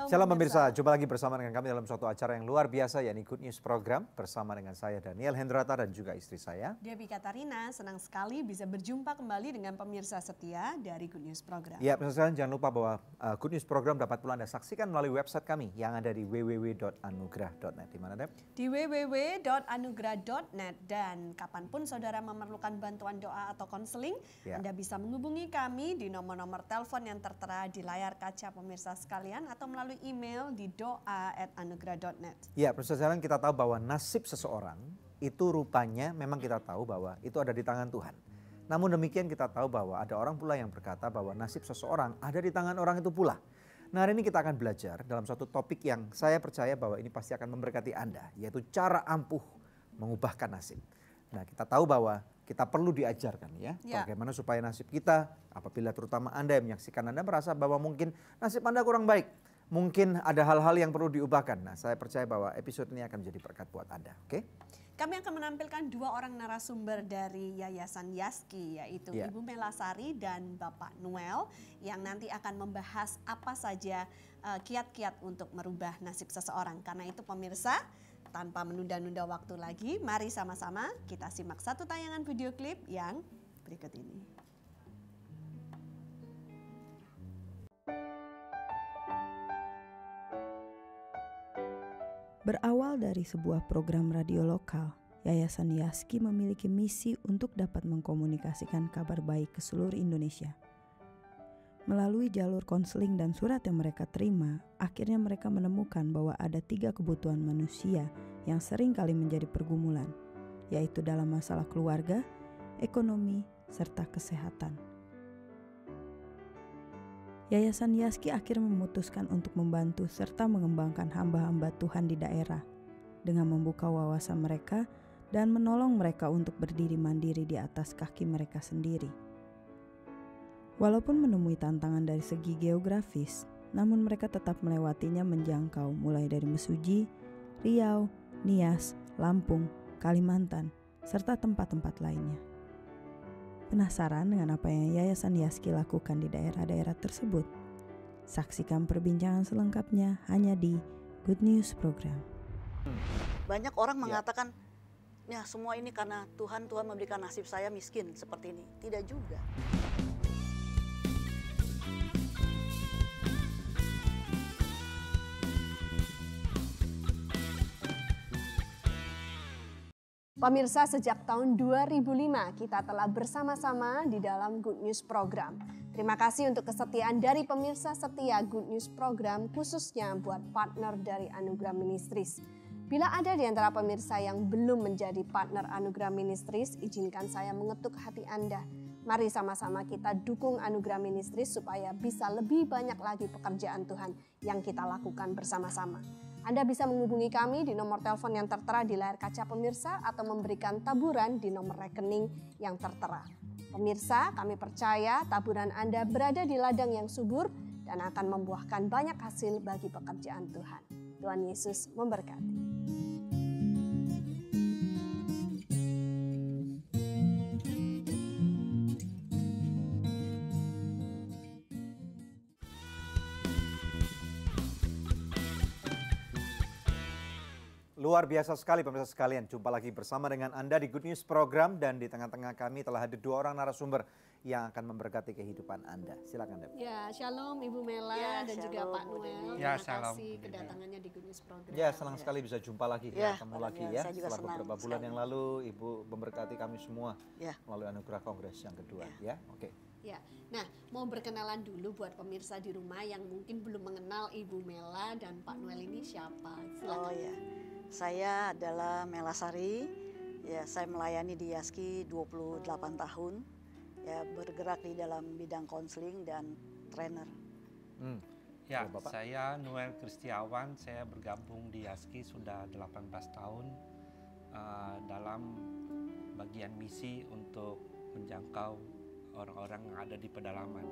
Shalom pemirsa, jumpa lagi bersama dengan kami dalam suatu acara yang luar biasa, yakni Good News Program bersama dengan saya Daniel Hendrata dan juga istri saya Debbie Katarina. Senang sekali bisa berjumpa kembali dengan pemirsa setia dari Good News Program. Ya, pemirsa jangan lupa bahwa Good News Program dapat pula Anda saksikan melalui website kami yang ada di www.anugrah.net. Di mana, Deb? Di www.anugrah.net, dan kapanpun saudara memerlukan bantuan doa atau konseling, Anda bisa menghubungi kami di nomor-nomor telepon yang tertera di layar kaca pemirsa sekalian atau melalui email di doa@anugrah.net. Ya, pemirsa sekalian, kita tahu bahwa nasib seseorang itu rupanya memang kita tahu bahwa itu ada di tangan Tuhan. Namun demikian kita tahu bahwa ada orang pula yang berkata bahwa nasib seseorang ada di tangan orang itu pula. Nah, hari ini kita akan belajar dalam suatu topik yang saya percaya bahwa ini pasti akan memberkati Anda, yaitu cara ampuh mengubahkan nasib. Nah, kita tahu bahwa kita perlu diajarkan ya, bagaimana supaya nasib kita, apabila terutama Anda yang menyaksikan, Anda merasa bahwa mungkin nasib Anda kurang baik. Mungkin ada hal-hal yang perlu diubahkan. Nah, saya percaya bahwa episode ini akan menjadi berkat buat Anda. Oke? Kami akan menampilkan dua orang narasumber dari Yayasan Yaski, yaitu Ibu Melasari dan Bapak Noel, yang nanti akan membahas apa saja kiat-kiat untuk merubah nasib seseorang. Karena itu pemirsa, tanpa menunda-nunda waktu lagi, mari sama-sama kita simak satu tayangan video klip yang berikut ini. Berawal dari sebuah program radio lokal, Yayasan Yaski memiliki misi untuk dapat mengkomunikasikan kabar baik ke seluruh Indonesia. Melalui jalur konseling dan surat yang mereka terima, akhirnya mereka menemukan bahwa ada 3 kebutuhan manusia yang sering kali menjadi pergumulan, yaitu dalam masalah keluarga, ekonomi, serta kesehatan. Yayasan Yaski akhirnya memutuskan untuk membantu serta mengembangkan hamba-hamba Tuhan di daerah dengan membuka wawasan mereka dan menolong mereka untuk berdiri mandiri di atas kaki mereka sendiri. Walaupun menemui tantangan dari segi geografis, namun mereka tetap melewatinya menjangkau mulai dari Mesuji, Riau, Nias, Lampung, Kalimantan, serta tempat-tempat lainnya. Penasaran dengan apa yang Yayasan Yaski lakukan di daerah-daerah tersebut? Saksikan perbincangan selengkapnya hanya di Good News Program. Banyak orang mengatakan, ya semua ini karena Tuhan memberikan nasib saya miskin seperti ini. Tidak juga. Pemirsa, sejak tahun 2005 kita telah bersama-sama di dalam Good News Program. Terima kasih untuk kesetiaan dari pemirsa setia Good News Program, khususnya buat partner dari Anugerah Ministries. Bila ada di antara pemirsa yang belum menjadi partner Anugerah Ministries, izinkan saya mengetuk hati Anda. Mari sama-sama kita dukung Anugerah Ministries supaya bisa lebih banyak lagi pekerjaan Tuhan yang kita lakukan bersama-sama. Anda bisa menghubungi kami di nomor telepon yang tertera di layar kaca pemirsa atau memberikan taburan di nomor rekening yang tertera. Pemirsa, kami percaya taburan Anda berada di ladang yang subur dan akan membuahkan banyak hasil bagi pekerjaan Tuhan. Tuhan Yesus memberkati. Luar biasa sekali pemirsa sekalian, jumpa lagi bersama dengan Anda di Good News Program, dan di tengah-tengah kami telah hadir 2 orang narasumber yang akan memberkati kehidupan Anda. Silakan, Deb. Ya, shalom Ibu Mela dan juga Pak Noel. Ya, terima kasih kedatangannya di Good News Program. Ya, senang sekali bisa jumpa lagi, ketemu lagi ya. Setelah beberapa bulan sekali yang lalu Ibu memberkati kami semua melalui Anugerah Kongres yang kedua. Ya, oke. Ya, nah mau berkenalan dulu buat pemirsa di rumah yang mungkin belum mengenal Ibu Mela dan Pak Noel ini siapa. Silakan. Oh ya. Saya adalah Melasari, ya saya melayani di Yaski 28 tahun, ya bergerak di dalam bidang konseling dan trainer. Ya, saya Noel Kristiawan, saya bergabung di Yaski sudah 18 tahun dalam bagian misi untuk menjangkau orang-orang yang ada di pedalaman.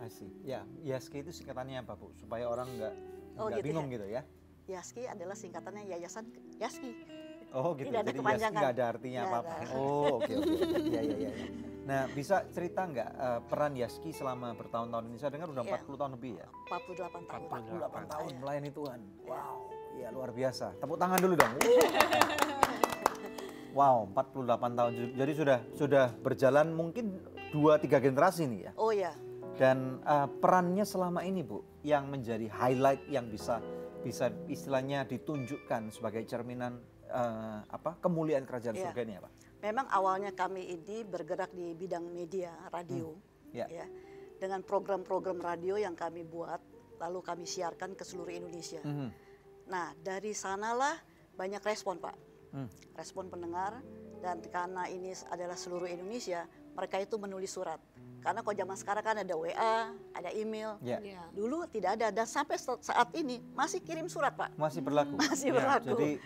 I see. Ya, Yaski itu singkatannya apa, Bu? Supaya orang nggak gitu bingung ya? gitu ya. Yaski adalah singkatannya Yayasan Yaski. Oh gitu, Tidak ada jadi Yaski kepanjangan. nggak ada artinya apa-apa. Oh oke. Iya. Nah, bisa cerita nggak peran Yaski selama bertahun-tahun ini? Saya dengar udah 40 tahun lebih ya? 48 tahun. 48 tahun melayani Tuhan. Wow, ya luar biasa. Tepuk tangan dulu dong. Wow, 48 tahun. Jadi sudah berjalan mungkin 2-3 generasi nih ya? Oh ya. Dan perannya selama ini Bu, yang menjadi highlight yang bisa istilahnya ditunjukkan sebagai cerminan kemuliaan kerajaan surga ini apa? Memang awalnya kami ini bergerak di bidang media radio, ya, dengan program-program radio yang kami buat, lalu kami siarkan ke seluruh Indonesia. Nah, dari sanalah banyak respon Pak, respon pendengar, dan karena ini adalah seluruh Indonesia, mereka itu menulis surat. Karena kalau zaman sekarang kan ada WA, ada email. Dulu tidak ada, dan sampai saat ini masih kirim surat Pak. Masih berlaku. Masih berlaku. Jadi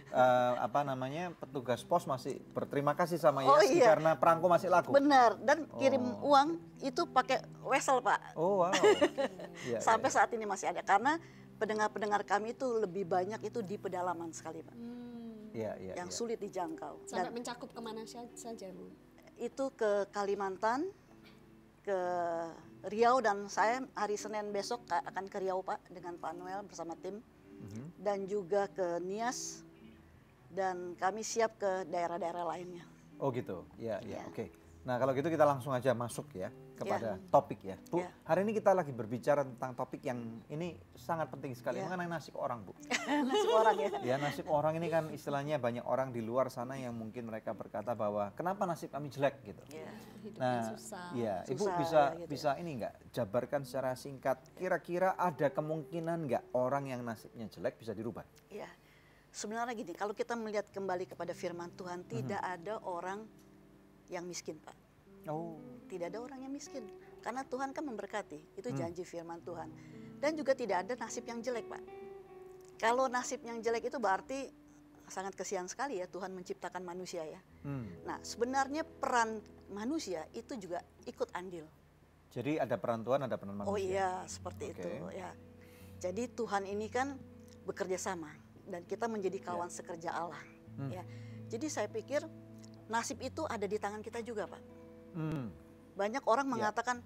petugas pos masih berterima kasih sama Yaski karena perangko masih laku. Benar, dan kirim uang itu pakai wesel Pak. Oh wow. Sampai saat ini masih ada, karena pendengar-pendengar kami itu lebih banyak itu di pedalaman sekali Pak. Yang sulit dijangkau. Sampai mencakup kemana saja Bu? Itu ke Kalimantan, ke Riau, dan saya hari Senin besok akan ke Riau Pak dengan Pak Noel bersama tim, dan juga ke Nias, dan kami siap ke daerah-daerah lainnya. Oh gitu, ya. Oke. Nah kalau gitu kita langsung aja masuk ya kepada topik ya. Bu, hari ini kita lagi berbicara tentang topik yang ini sangat penting sekali, mengenai nasib orang Bu. Nasib orang ya. Ya, nasib orang ini kan istilahnya banyak orang di luar sana yang mungkin mereka berkata bahwa kenapa nasib kami jelek gitu. Nah, susah. Ya, Ibu Susah, bisa ini enggak jabarkan secara singkat, kira-kira ada kemungkinan enggak orang yang nasibnya jelek bisa dirubah? Iya. Sebenarnya gini, kalau kita melihat kembali kepada firman Tuhan, tidak ada orang yang miskin Pak. Oh. Tidak ada orang yang miskin, karena Tuhan kan memberkati, itu janji firman Tuhan. Dan juga tidak ada nasib yang jelek Pak. Kalau nasib yang jelek itu berarti sangat kesian sekali ya Tuhan menciptakan manusia ya. Nah sebenarnya peran manusia itu juga ikut andil. Jadi ada peran Tuhan, ada peran manusia. Oh iya, seperti itu ya. Jadi Tuhan ini kan bekerja sama, dan kita menjadi kawan sekerja Allah. Ya. Jadi saya pikir nasib itu ada di tangan kita juga Pak. Banyak orang mengatakan,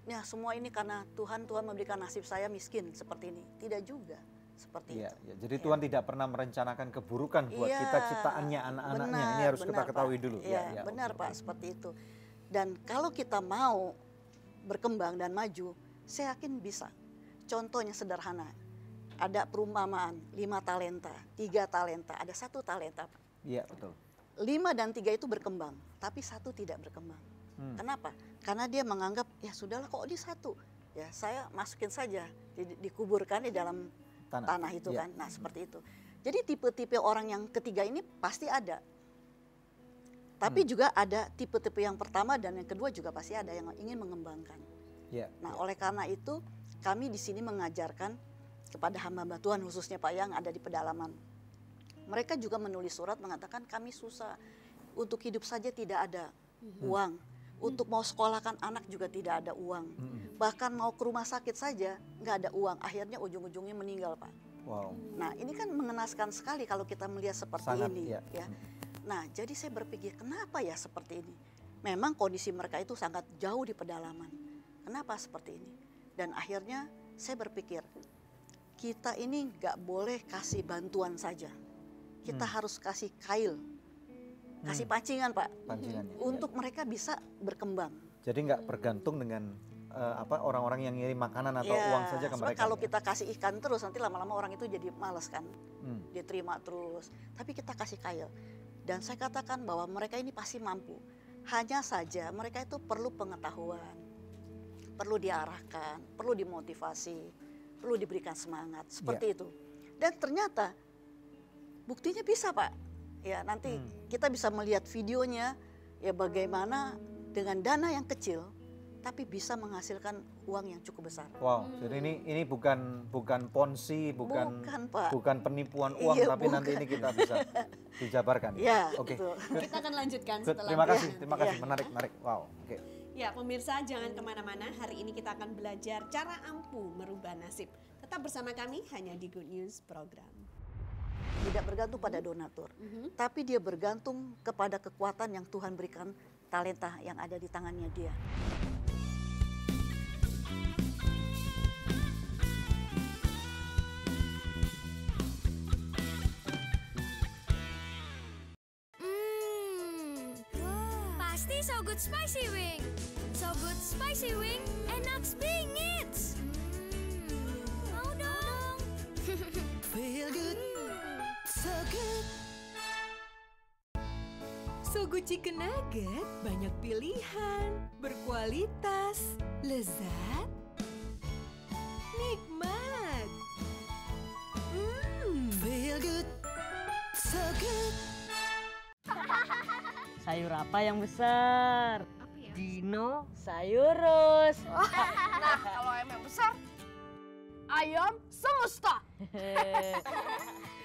ya semua ini karena Tuhan memberikan nasib saya miskin seperti ini. Tidak juga seperti itu. Ya. Jadi Tuhan tidak pernah merencanakan keburukan buat kita ciptaannya, anak-anaknya. Ini harus kita ketahui Pak. dulu. Ya, benar Pak, seperti itu. Dan kalau kita mau berkembang dan maju, saya yakin bisa. Contohnya sederhana, ada perumpamaan 5 talenta, 3 talenta, ada 1 talenta Pak. Iya betul. 5 dan 3 itu berkembang, tapi 1 tidak berkembang. Kenapa? Karena dia menganggap ya sudahlah kok ini 1, ya saya masukin saja, dikuburkan di dalam tanah itu kan. Nah seperti itu. Jadi tipe-tipe orang yang ketiga ini pasti ada. Tapi juga ada tipe-tipe yang pertama dan yang kedua juga pasti ada yang ingin mengembangkan. Nah oleh karena itu kami di sini mengajarkan kepada hamba-hamba Tuhan khususnya Pak yang ada di pedalaman. Mereka juga menulis surat mengatakan kami susah, untuk hidup saja tidak ada uang. Untuk mau sekolahkan anak juga tidak ada uang. Bahkan mau ke rumah sakit saja nggak ada uang. Akhirnya ujung-ujungnya meninggal Pak. Wow. Nah ini kan mengenaskan sekali kalau kita melihat seperti ini. Ya. Nah jadi saya berpikir kenapa ya seperti ini. Memang kondisi mereka itu sangat jauh di pedalaman. Kenapa seperti ini? Dan akhirnya saya berpikir kita ini nggak boleh kasih bantuan saja. Kita harus kasih kail. Kasih pancingan Pak, untuk mereka bisa berkembang. Jadi nggak bergantung dengan orang-orang yang ngirim makanan atau uang saja ke mereka. Kalau kita kasih ikan terus nanti lama-lama orang itu jadi malas kan, dia terima terus. Tapi kita kasih kail. Dan saya katakan bahwa mereka ini pasti mampu. Hanya saja mereka itu perlu pengetahuan, perlu diarahkan, perlu dimotivasi, perlu diberikan semangat seperti itu. Dan ternyata buktinya bisa Pak. Ya nanti kita bisa melihat videonya ya bagaimana dengan dana yang kecil tapi bisa menghasilkan uang yang cukup besar. Wow, jadi ini bukan ponzi, bukan penipuan uang, tapi bukan. Nanti ini kita bisa dijabarkan. Ya, Oke. Kita akan lanjutkan setelah. Terima kasih, menarik. Wow, oke. Ya pemirsa jangan kemana-mana, hari ini kita akan belajar cara ampuh merubah nasib. Tetap bersama kami hanya di Good News Program. Tidak bergantung pada donatur, tapi dia bergantung kepada kekuatan yang Tuhan berikan talenta yang ada di tangannya dia. Pasti So Good Spicy Wing. So Good Spicy Wing, enak bingit. Mau dong. Feel good, so good. So Good Chicken Nugget, banyak pilihan, berkualitas, lezat, nikmat. Feel good, so good. Sayur apa yang besar? Apa ya? Dino Sayurus. Nah, kalau ayam yang besar, ayam semesta.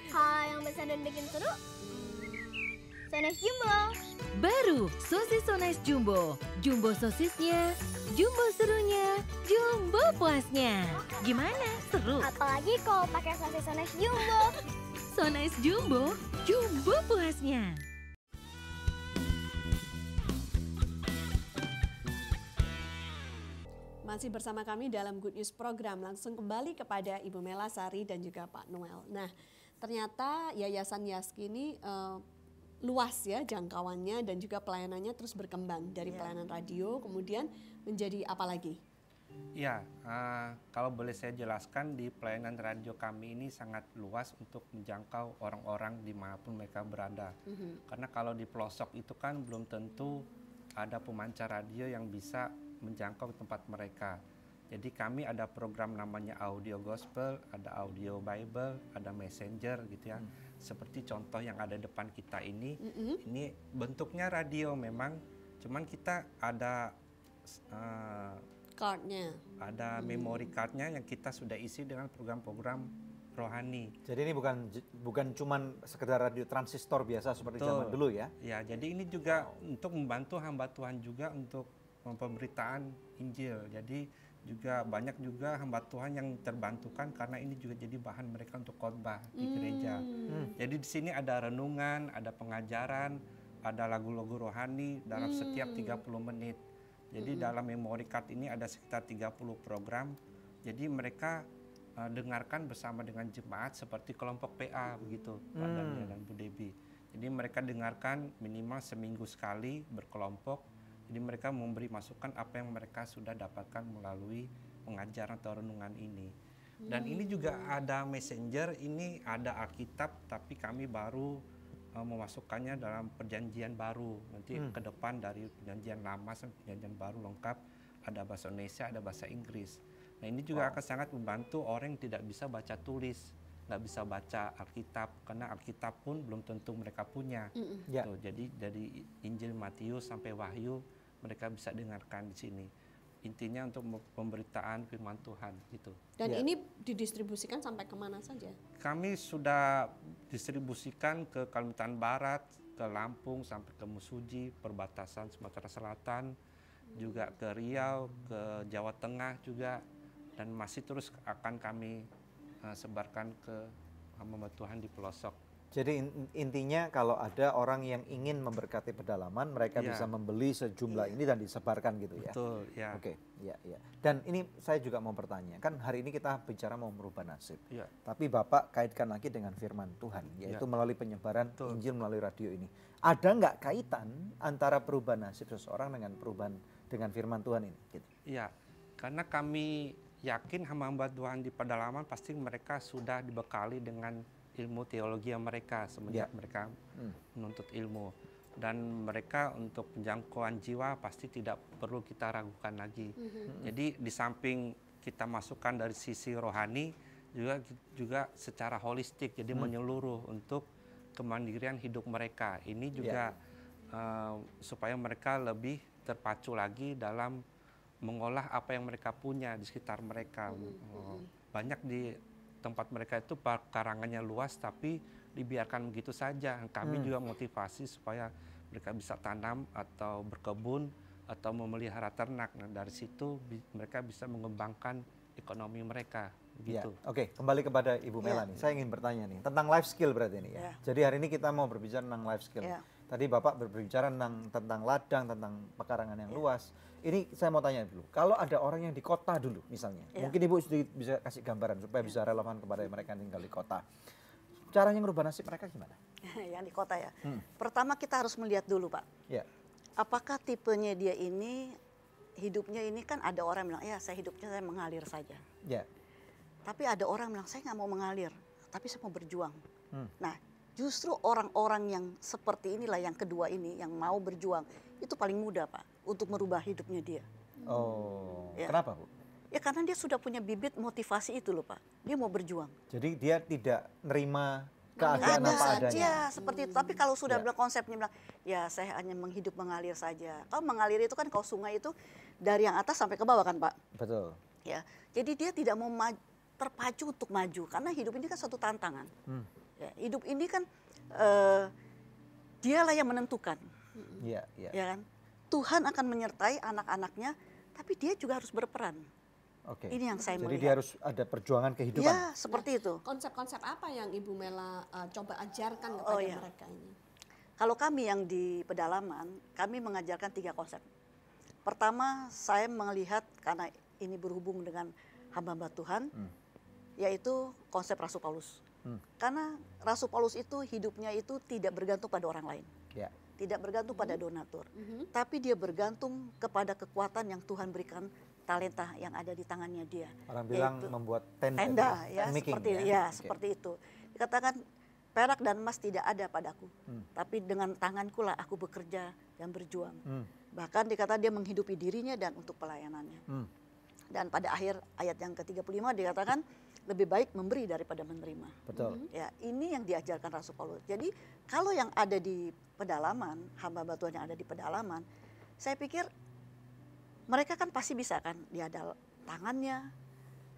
Kalau yang besar dan bikin seru, Sones Jumbo. Baru sosis So Nice Jumbo. Jumbo sosisnya, jumbo serunya, jumbo puasnya. Gimana? Seru? Apalagi kalau pakai sosis Sones Jumbo. So Nice Jumbo, jumbo puasnya. Masih bersama kami dalam Good News Program. Langsung kembali kepada Ibu Mela Sari dan juga Pak Noel. Nah, ternyata Yayasan Yaski ini luas ya jangkauannya dan juga pelayanannya terus berkembang dari pelayanan radio kemudian menjadi apa lagi? Ya, kalau boleh saya jelaskan di pelayanan radio kami ini sangat luas untuk menjangkau orang-orang dimanapun mereka berada. Karena kalau di pelosok itu kan belum tentu ada pemancar radio yang bisa menjangkau tempat mereka. Jadi kami ada program namanya audio gospel, ada audio Bible, ada messenger gitu ya. Seperti contoh yang ada depan kita ini bentuknya radio memang, cuman kita ada Cardnya. ada memory cardnya yang kita sudah isi dengan program-program rohani. Jadi ini bukan cuman sekedar radio transistor biasa seperti zaman dulu ya? Ya, jadi ini juga untuk membantu hamba Tuhan juga untuk pemberitaan Injil. Jadi juga banyak juga hamba Tuhan yang terbantukan karena ini juga jadi bahan mereka untuk khotbah di gereja. Jadi di sini ada renungan, ada pengajaran, ada lagu-lagu rohani dalam setiap 30 menit. Jadi dalam memory card ini ada sekitar 30 program. Jadi mereka dengarkan bersama dengan jemaat seperti kelompok PA begitu, Pak Daniel dan Bu Debbie. Jadi mereka dengarkan minimal seminggu sekali berkelompok. Jadi mereka memberi masukan apa yang mereka sudah dapatkan melalui pengajaran atau renungan ini. Dan ini juga ada messenger, ini ada Alkitab, tapi kami baru memasukkannya dalam perjanjian baru. Nanti ke depan dari perjanjian lama sampai perjanjian baru lengkap, ada bahasa Indonesia, ada bahasa Inggris. Nah ini juga akan sangat membantu orang yang tidak bisa baca tulis, nggak bisa baca Alkitab, karena Alkitab pun belum tentu mereka punya. Tuh, jadi dari Injil Matius sampai Wahyu, mereka bisa dengarkan di sini. Intinya untuk pemberitaan firman Tuhan gitu. Dan ini didistribusikan sampai kemana saja? Kami sudah distribusikan ke Kalimantan Barat, ke Lampung, sampai ke Musuji, perbatasan Sumatera Selatan, juga ke Riau, ke Jawa Tengah juga, dan masih terus akan kami sebarkan ke hamba Tuhan di pelosok. Jadi intinya kalau ada orang yang ingin memberkati pedalaman, mereka bisa membeli sejumlah ini dan disebarkan gitu ya. Betul, ya. Oke, ya. Dan ini saya juga mau bertanya, kan hari ini kita bicara mau merubah nasib. Tapi Bapak kaitkan lagi dengan firman Tuhan, yaitu melalui penyebaran Injil melalui radio ini. Ada nggak kaitan antara perubahan nasib seseorang dengan firman Tuhan ini? Gitu. Iya, karena kami yakin hamba-hamba Tuhan di pedalaman pasti mereka sudah dibekali dengan ilmu teologi mereka semenjak mereka menuntut ilmu, dan mereka untuk penjangkauan jiwa pasti tidak perlu kita ragukan lagi. Jadi di samping kita masukkan dari sisi rohani juga secara holistik, jadi menyeluruh untuk kemandirian hidup mereka. Ini juga supaya mereka lebih terpacu lagi dalam mengolah apa yang mereka punya di sekitar mereka. Banyak di tempat mereka itu karangannya luas tapi dibiarkan begitu saja. Kami juga motivasi supaya mereka bisa tanam atau berkebun atau memelihara ternak. Nah dari situ mereka bisa mengembangkan ekonomi mereka. Gitu. Oke, kembali kepada Ibu Mela nih. Saya ingin bertanya nih tentang life skill berarti ini ya. Jadi hari ini kita mau berbicara tentang life skill. Tadi Bapak berbicara tentang ladang, tentang pekarangan yang luas. Ini saya mau tanya dulu, kalau ada orang yang di kota dulu misalnya, mungkin Ibu bisa kasih gambaran supaya bisa relevan kepada mereka yang tinggal di kota. Caranya ngerubah nasib mereka gimana? Yang di kota ya. Pertama kita harus melihat dulu Pak. Ya. Apakah tipenya dia ini, hidupnya ini kan ada orang bilang, ya saya hidupnya saya mengalir saja. Ya. Tapi ada orang bilang, saya nggak mau mengalir, tapi saya mau berjuang. Nah justru orang-orang yang seperti inilah yang kedua ini, yang mau berjuang, itu paling mudah Pak, untuk merubah hidupnya dia. Oh, ya. Kenapa Bu? Ya karena dia sudah punya bibit motivasi itu loh Pak, dia mau berjuang. Jadi dia tidak nerima keadaan apa adanya. Ya seperti itu, tapi kalau sudah bilang konsepnya bilang, ya saya hanya menghidup mengalir saja. Kalau mengalir itu kan, kalau sungai itu dari yang atas sampai ke bawah kan Pak. Betul. Ya, jadi dia tidak mau terpacu untuk maju, karena hidup ini kan suatu tantangan. Ya, hidup ini kan dialah yang menentukan. Iya. Ya kan? Tuhan akan menyertai anak-anaknya, tapi dia juga harus berperan. Oke. Ini yang saya Jadi melihat. dia harus ada perjuangan kehidupan. Ya, seperti itu. Konsep-konsep apa yang Ibu Mela coba ajarkan kepada mereka ini? Kalau kami yang di pedalaman, kami mengajarkan 3 konsep. Pertama, saya melihat karena ini berhubung dengan hamba-hamba Tuhan, yaitu konsep Rasul Paulus. Karena Rasul Paulus itu hidupnya itu tidak bergantung pada orang lain. Ya. Tidak bergantung pada donatur, tapi dia bergantung kepada kekuatan yang Tuhan berikan, talenta yang ada di tangannya dia. Orang bilang membuat tenda ya, seperti itu. Dikatakan perak dan emas tidak ada padaku, tapi dengan tanganku lah aku bekerja dan berjuang. Bahkan dikatakan dia menghidupi dirinya dan untuk pelayanannya. Dan pada akhir ayat yang ke-35 dikatakan lebih baik memberi daripada menerima. Betul. Ya, ini yang diajarkan Rasul Paulus. Jadi kalau yang ada di pedalaman, hamba-hamba Tuhan yang ada di pedalaman, saya pikir mereka kan pasti bisa kan, dia ada tangannya,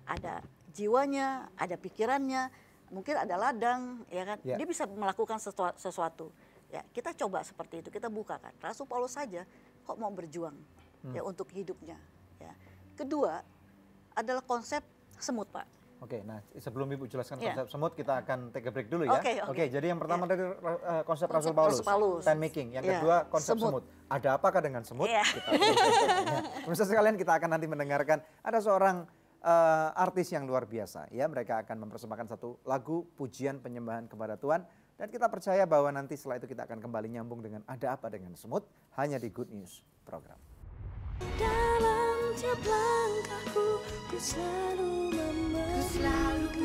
ada jiwanya, ada pikirannya, mungkin ada ladang, ya kan, dia bisa melakukan sesuatu. Ya, kita coba seperti itu, kita bukakan. Rasul Paulus saja kok mau berjuang ya untuk hidupnya. Ya. Kedua adalah konsep semut Pak. Oke, nah sebelum Ibu jelaskan konsep semut, kita akan take a break dulu ya. Oke, jadi yang pertama dari konsep Rasul Paulus, tent making. Yang kedua konsep semut. Ada apakah dengan semut? Pemirsa sekalian, kita akan nanti mendengarkan ada seorang artis yang luar biasa. Ya, mereka akan mempersembahkan satu lagu pujian penyembahan kepada Tuhan. Dan kita percaya bahwa nanti setelah itu kita akan kembali nyambung dengan ada apa dengan semut, hanya di Good News Program. Dalam tiap langkahku, ku selalu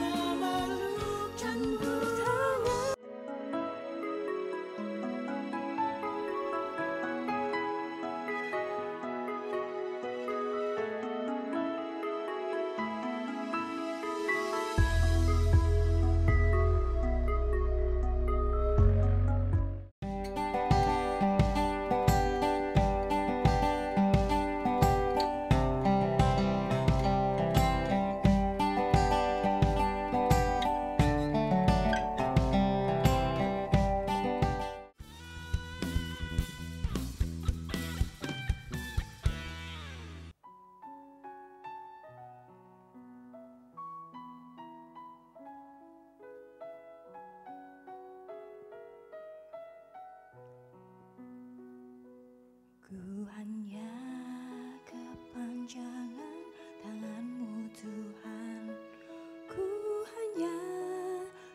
memeluk campur tangan. Ku hanya kepanjangan tangan-Mu Tuhan. Ku hanya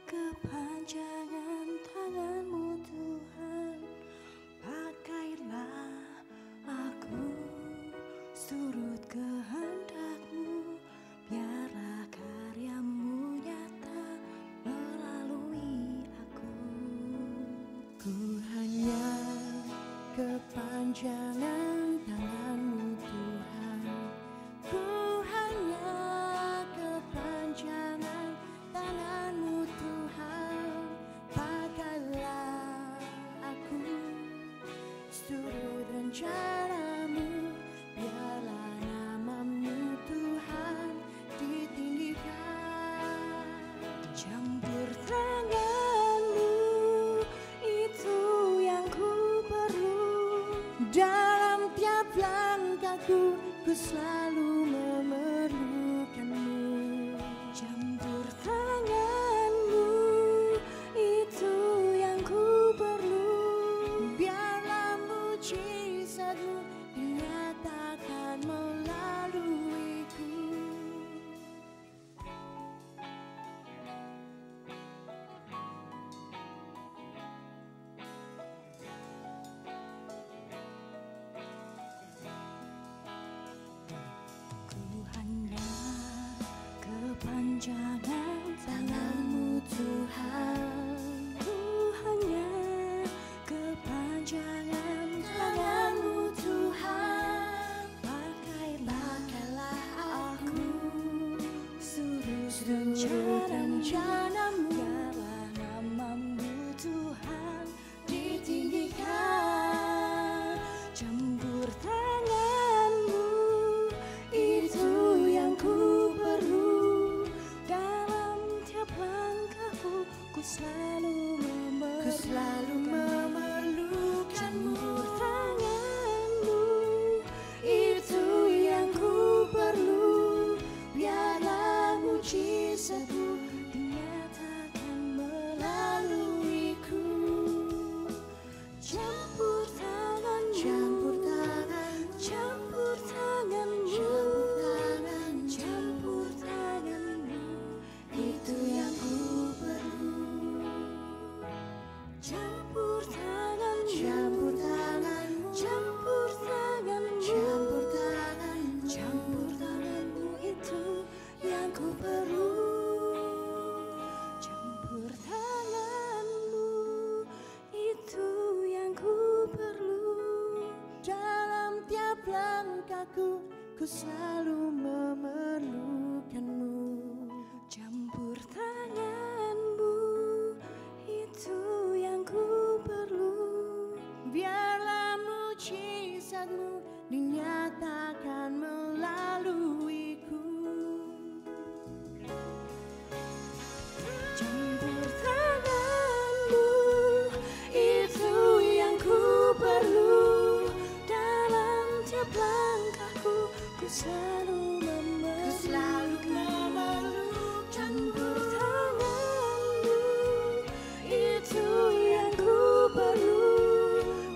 kepanjangan tangan-Mu Tuhan. Pakailah aku surut kehendak-Mu. Biarlah karya-Mu nyata melalui aku. Ku hanya kepanjangan tangan-Mu Tuhan. Ku hanya kepanjangan tangan-Mu Tuhan. Pakailah aku seturut rencana-Mu. Biarlah nama-Mu Tuhan ditinggikan. Campur tangan-Mu itu yang ku perlu. Dalam tiap langkahku, ku selalu memerlukan-Mu. Campur tangan-Mu itu yang ku perlu. selalu memerlukanmu. Tanganmu itu yang ku perlu, biarlah mujizatmu dinyatakan melaluiku. Campur tanganmu, campur tanganmu, campur tanganmu, campur tanganmu, itu yang ku perlu. Campur tanganmu, campur tanganmu, campur tanganmu, campur tanganmu, campur tanganmu, itu yang ku perlu. Campur tanganmu, itu yang ku perlu. Dalam tiap langkahku, ku selalu memerlukanmu. Campur tanganmu, itu yang ku perlu. Biarlah mujizatmu dinyatakan melaluiku. Campur tanganmu, itu yang ku perlu. Dalam tiap langkahku, ku selalu memerlukanmu. Campur tanganmu, itu yang ku perlu.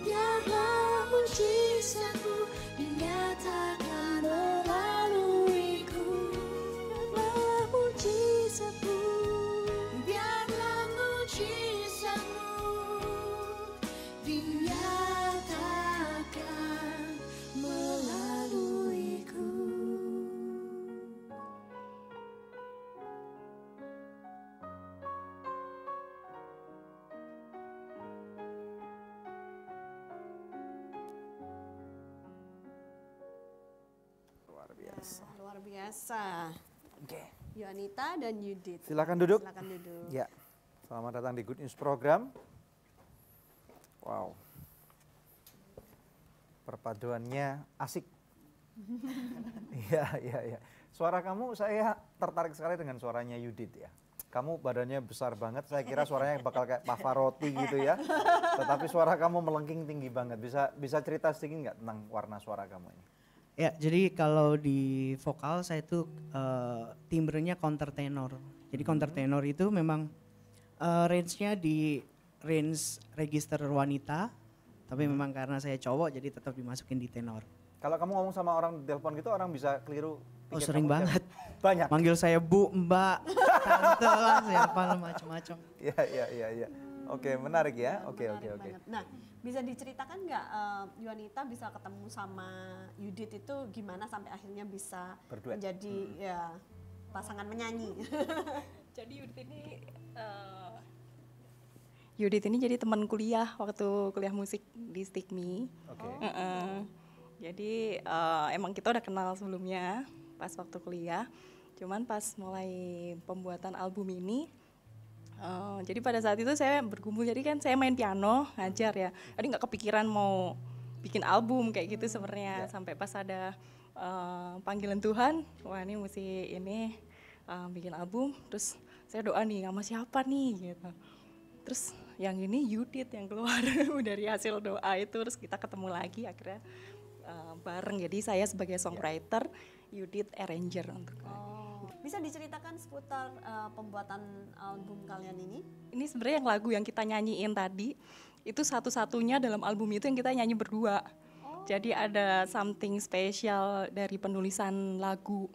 Biarlah mujizatmu dinyatakan melaluiku. Biarlah mujizatmu, biarlah mujizatmu dinyatakan melaluiku. Luar biasa. Luar biasa. Oke. Yuanita dan Yudit. Silakan duduk. Silakan duduk. Ya, selamat datang di Good News Program. Wow, perpaduannya asik. Iya, iya, iya. Suara kamu saya tertarik sekali dengan suaranya Yudit ya. Kamu badannya besar banget, saya kira suaranya bakal kayak Pavarotti gitu ya. Tetapi suara kamu melengking tinggi banget. Bisa cerita sedikit nggak tentang warna suara kamu ini? Ya, jadi kalau di vokal saya itu timbrenya countertenor. Jadi countertenor itu memang range-nya di range register wanita, tapi memang karena saya cowok jadi tetap dimasukin di tenor. Kalau kamu ngomong sama orang di telepon gitu, orang bisa keliru. Oh, sering banget. Banyak. Manggil saya Bu, Mbak, Tante lah, siapa lah macam-macam. Iya, iya, iya, iya. Oke, menarik ya. Oke. Nah, bisa diceritakan nggak Yuanita bisa ketemu sama Yudit itu gimana sampai akhirnya bisa Berduet. menjadi ya pasangan menyanyi? Jadi Yudit ini jadi teman kuliah waktu kuliah musik di Stigmi. Oke. Jadi emang kita udah kenal sebelumnya pas waktu kuliah. Cuman pas mulai pembuatan album ini, jadi pada saat itu saya bergumul. Jadi kan saya main piano, ngajar ya. Jadi nggak kepikiran mau bikin album kayak gitu sebenarnya. Sampai pas ada panggilan Tuhan, wah ini mesti bikin album. Terus saya doa nih sama siapa nih gitu. Terus yang ini Yudit yang keluar dari hasil doa itu. Terus kita ketemu lagi akhirnya bareng. Jadi saya sebagai songwriter, Yudit arranger untuk. Bisa diceritakan seputar pembuatan album kalian ini? Ini sebenarnya yang lagu yang kita nyanyiin tadi itu satu-satunya dalam album itu yang kita nyanyi berdua. Jadi ada something spesial dari penulisan lagu.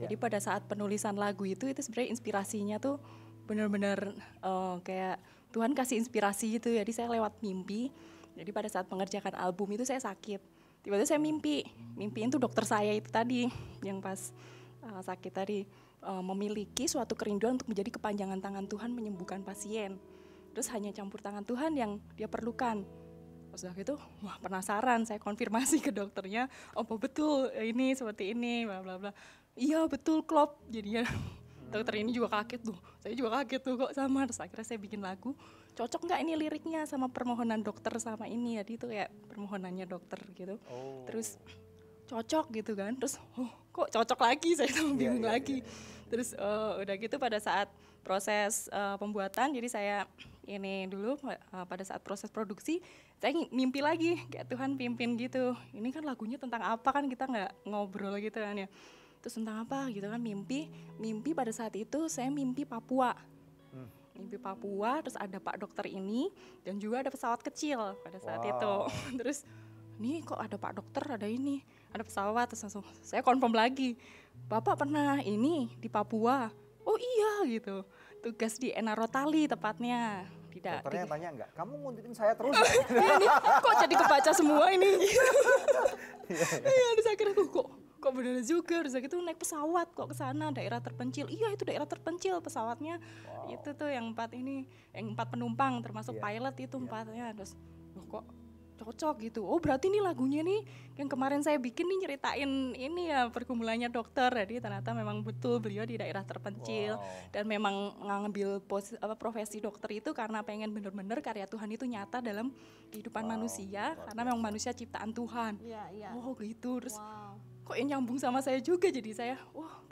Jadi pada saat penulisan lagu itu sebenarnya inspirasinya tuh benar-benar kayak Tuhan kasih inspirasi gitu. Jadi saya lewat mimpi. Jadi pada saat mengerjakan album itu saya sakit. Tiba-tiba saya mimpiin tuh dokter saya itu tadi yang pas sakit tadi memiliki suatu kerinduan untuk menjadi kepanjangan tangan Tuhan menyembuhkan pasien. Terus hanya campur tangan Tuhan yang dia perlukan. Setelah itu, wah penasaran, saya konfirmasi ke dokternya, apa betul ini seperti ini, bla bla bla. Iya betul klop, jadinya dokter ini juga kaget tuh, saya juga kaget tuh kok sama. Terus akhirnya saya bikin lagu, cocok nggak ini liriknya sama permohonan dokter sama ini, jadi itu kayak permohonannya dokter gitu. Terus cocok gitu kan, terus kok cocok lagi, saya bingung lagi. Terus udah gitu pada saat proses pembuatan. Jadi saya ini dulu pada saat proses produksi saya mimpi lagi kayak Tuhan pimpin gitu. Ini kan lagunya tentang apa kan kita nggak ngobrol gitu kan ya. Terus tentang apa gitu kan mimpi pada saat itu saya mimpi Papua. Mimpi Papua, terus ada Pak Dokter ini dan juga ada pesawat kecil pada saat itu. Terus nih kok ada Pak Dokter, ada ini, ada pesawat, terus langsung saya confirm lagi. Bapak pernah ini di Papua? Oh iya gitu. Tugas di Enarotali tepatnya. Tidak. Dokternya tanya enggak, kamu nguntitin saya terus? Ini kok jadi kebaca semua ini? Iya, terus akhirnya kok bener juga, terus gitu naik pesawat kok ke sana daerah terpencil. Iya itu daerah terpencil pesawatnya. Itu tuh yang 4 penumpang termasuk pilot itu 4-nya. Terus kok cocok gitu. Oh berarti ini lagunya nih yang kemarin saya bikin nih nyeritain ini ya pergumulannya dokter. Jadi ternyata memang betul beliau di daerah terpencil dan memang ngambil profesi dokter itu karena pengen bener-bener karya Tuhan itu nyata dalam kehidupan manusia karena memang manusia ciptaan Tuhan. Oh gitu. Terus kok nyambung sama saya juga, jadi saya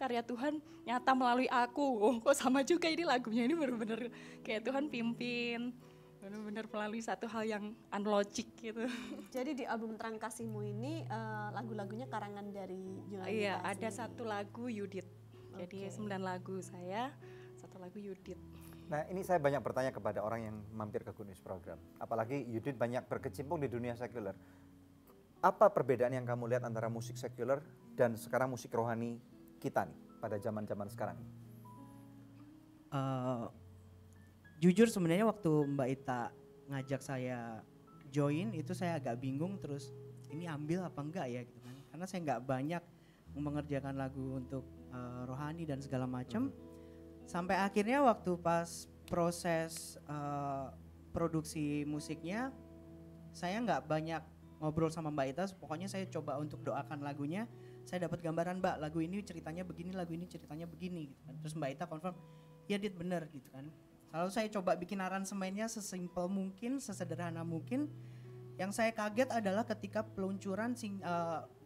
karya Tuhan nyata melalui aku. Kok sama juga ini lagunya ini bener-bener kayak Tuhan pimpin. Benar-benar melalui satu hal yang unlogic gitu. Jadi di album Terang Kasih-Mu ini lagu-lagunya karangan dari Yunita. Iya, ada satu lagu Yudit. Jadi 9 lagu saya, 1 lagu Yudit. Nah ini saya banyak bertanya kepada orang yang mampir ke Good News Program. Apalagi Yudit banyak berkecimpung di dunia sekuler. Apa perbedaan yang kamu lihat antara musik sekuler dan sekarang musik rohani kita nih pada zaman-zaman sekarang? Jujur sebenarnya waktu Mbak Ita ngajak saya join itu saya agak bingung, terus ini ambil apa enggak ya gitu kan, karena saya nggak banyak mengerjakan lagu untuk rohani dan segala macam. Sampai akhirnya waktu pas proses produksi musiknya saya nggak banyak ngobrol sama Mbak Ita, pokoknya saya coba untuk doakan lagunya. Saya dapat gambaran, Mbak lagu ini ceritanya begini, lagu ini ceritanya begini gitu kan. Terus Mbak Ita confirm ya Dit bener gitu kan. Lalu saya coba bikin aransemennya sesimpel mungkin, sesederhana mungkin. Yang saya kaget adalah ketika peluncuran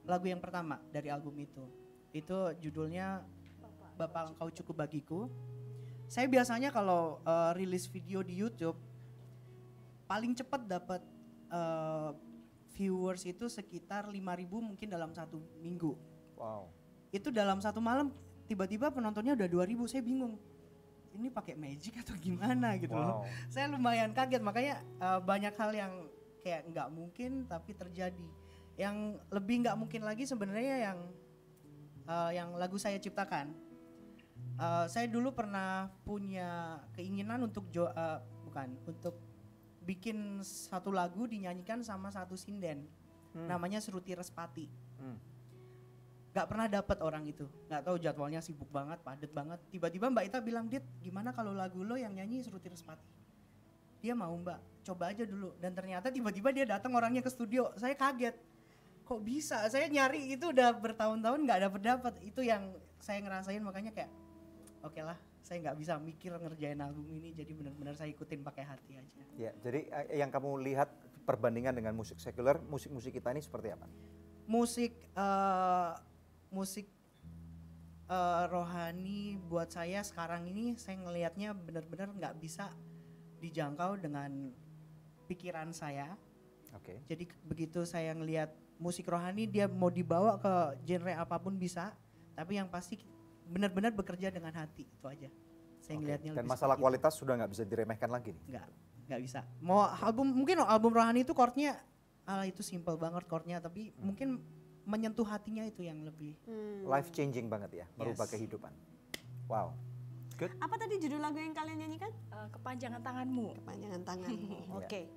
lagu yang pertama dari album itu. Itu judulnya Bapa Engkau Cukup Bagiku. Saya biasanya kalau rilis video di YouTube paling cepat dapat viewers itu sekitar 5.000 mungkin dalam 1 minggu. Wow. Itu dalam 1 malam tiba-tiba penontonnya udah 2.000, saya bingung. Ini pakai magic atau gimana gitu loh. Saya lumayan kaget, makanya banyak hal yang kayak nggak mungkin tapi terjadi. Yang lebih nggak mungkin lagi sebenarnya yang lagu saya ciptakan. Saya dulu pernah punya keinginan untuk untuk bikin satu lagu dinyanyikan sama satu sinden, namanya Seruti Respati. Gak pernah dapat orang itu, gak tahu jadwalnya sibuk banget, padat banget. Tiba-tiba Mbak Ita bilang, Dit gimana kalau lagu lo yang nyanyi Seruti Respati? Dia mau Mbak, coba aja dulu. Dan ternyata tiba-tiba dia datang orangnya ke studio, saya kaget. Kok bisa? Saya nyari itu udah bertahun-tahun gak dapet. Itu yang saya ngerasain, makanya kayak oke lah, saya gak bisa mikir ngerjain album ini, jadi benar-benar saya ikutin pakai hati aja. Ya, jadi yang kamu lihat perbandingan dengan musik sekuler, musik-musik kita ini seperti apa? Musik rohani buat saya sekarang ini saya ngelihatnya benar-benar nggak bisa dijangkau dengan pikiran saya. Jadi begitu saya ngelihat musik rohani, dia mau dibawa ke genre apapun bisa, tapi yang pasti benar-benar bekerja dengan hati, itu aja. Saya ngelihatnya. Dan masalah kualitas sudah nggak bisa diremehkan lagi nih? Nggak bisa. Mau mungkin album rohani itu chordnya itu simple banget chordnya, tapi mungkin menyentuh hatinya itu yang lebih life changing banget ya, merubah kehidupan. Wow. Good. Apa tadi judul lagu yang kalian nyanyikan? Kepanjangan Tanganmu. Kepanjangan Tanganmu. Oke.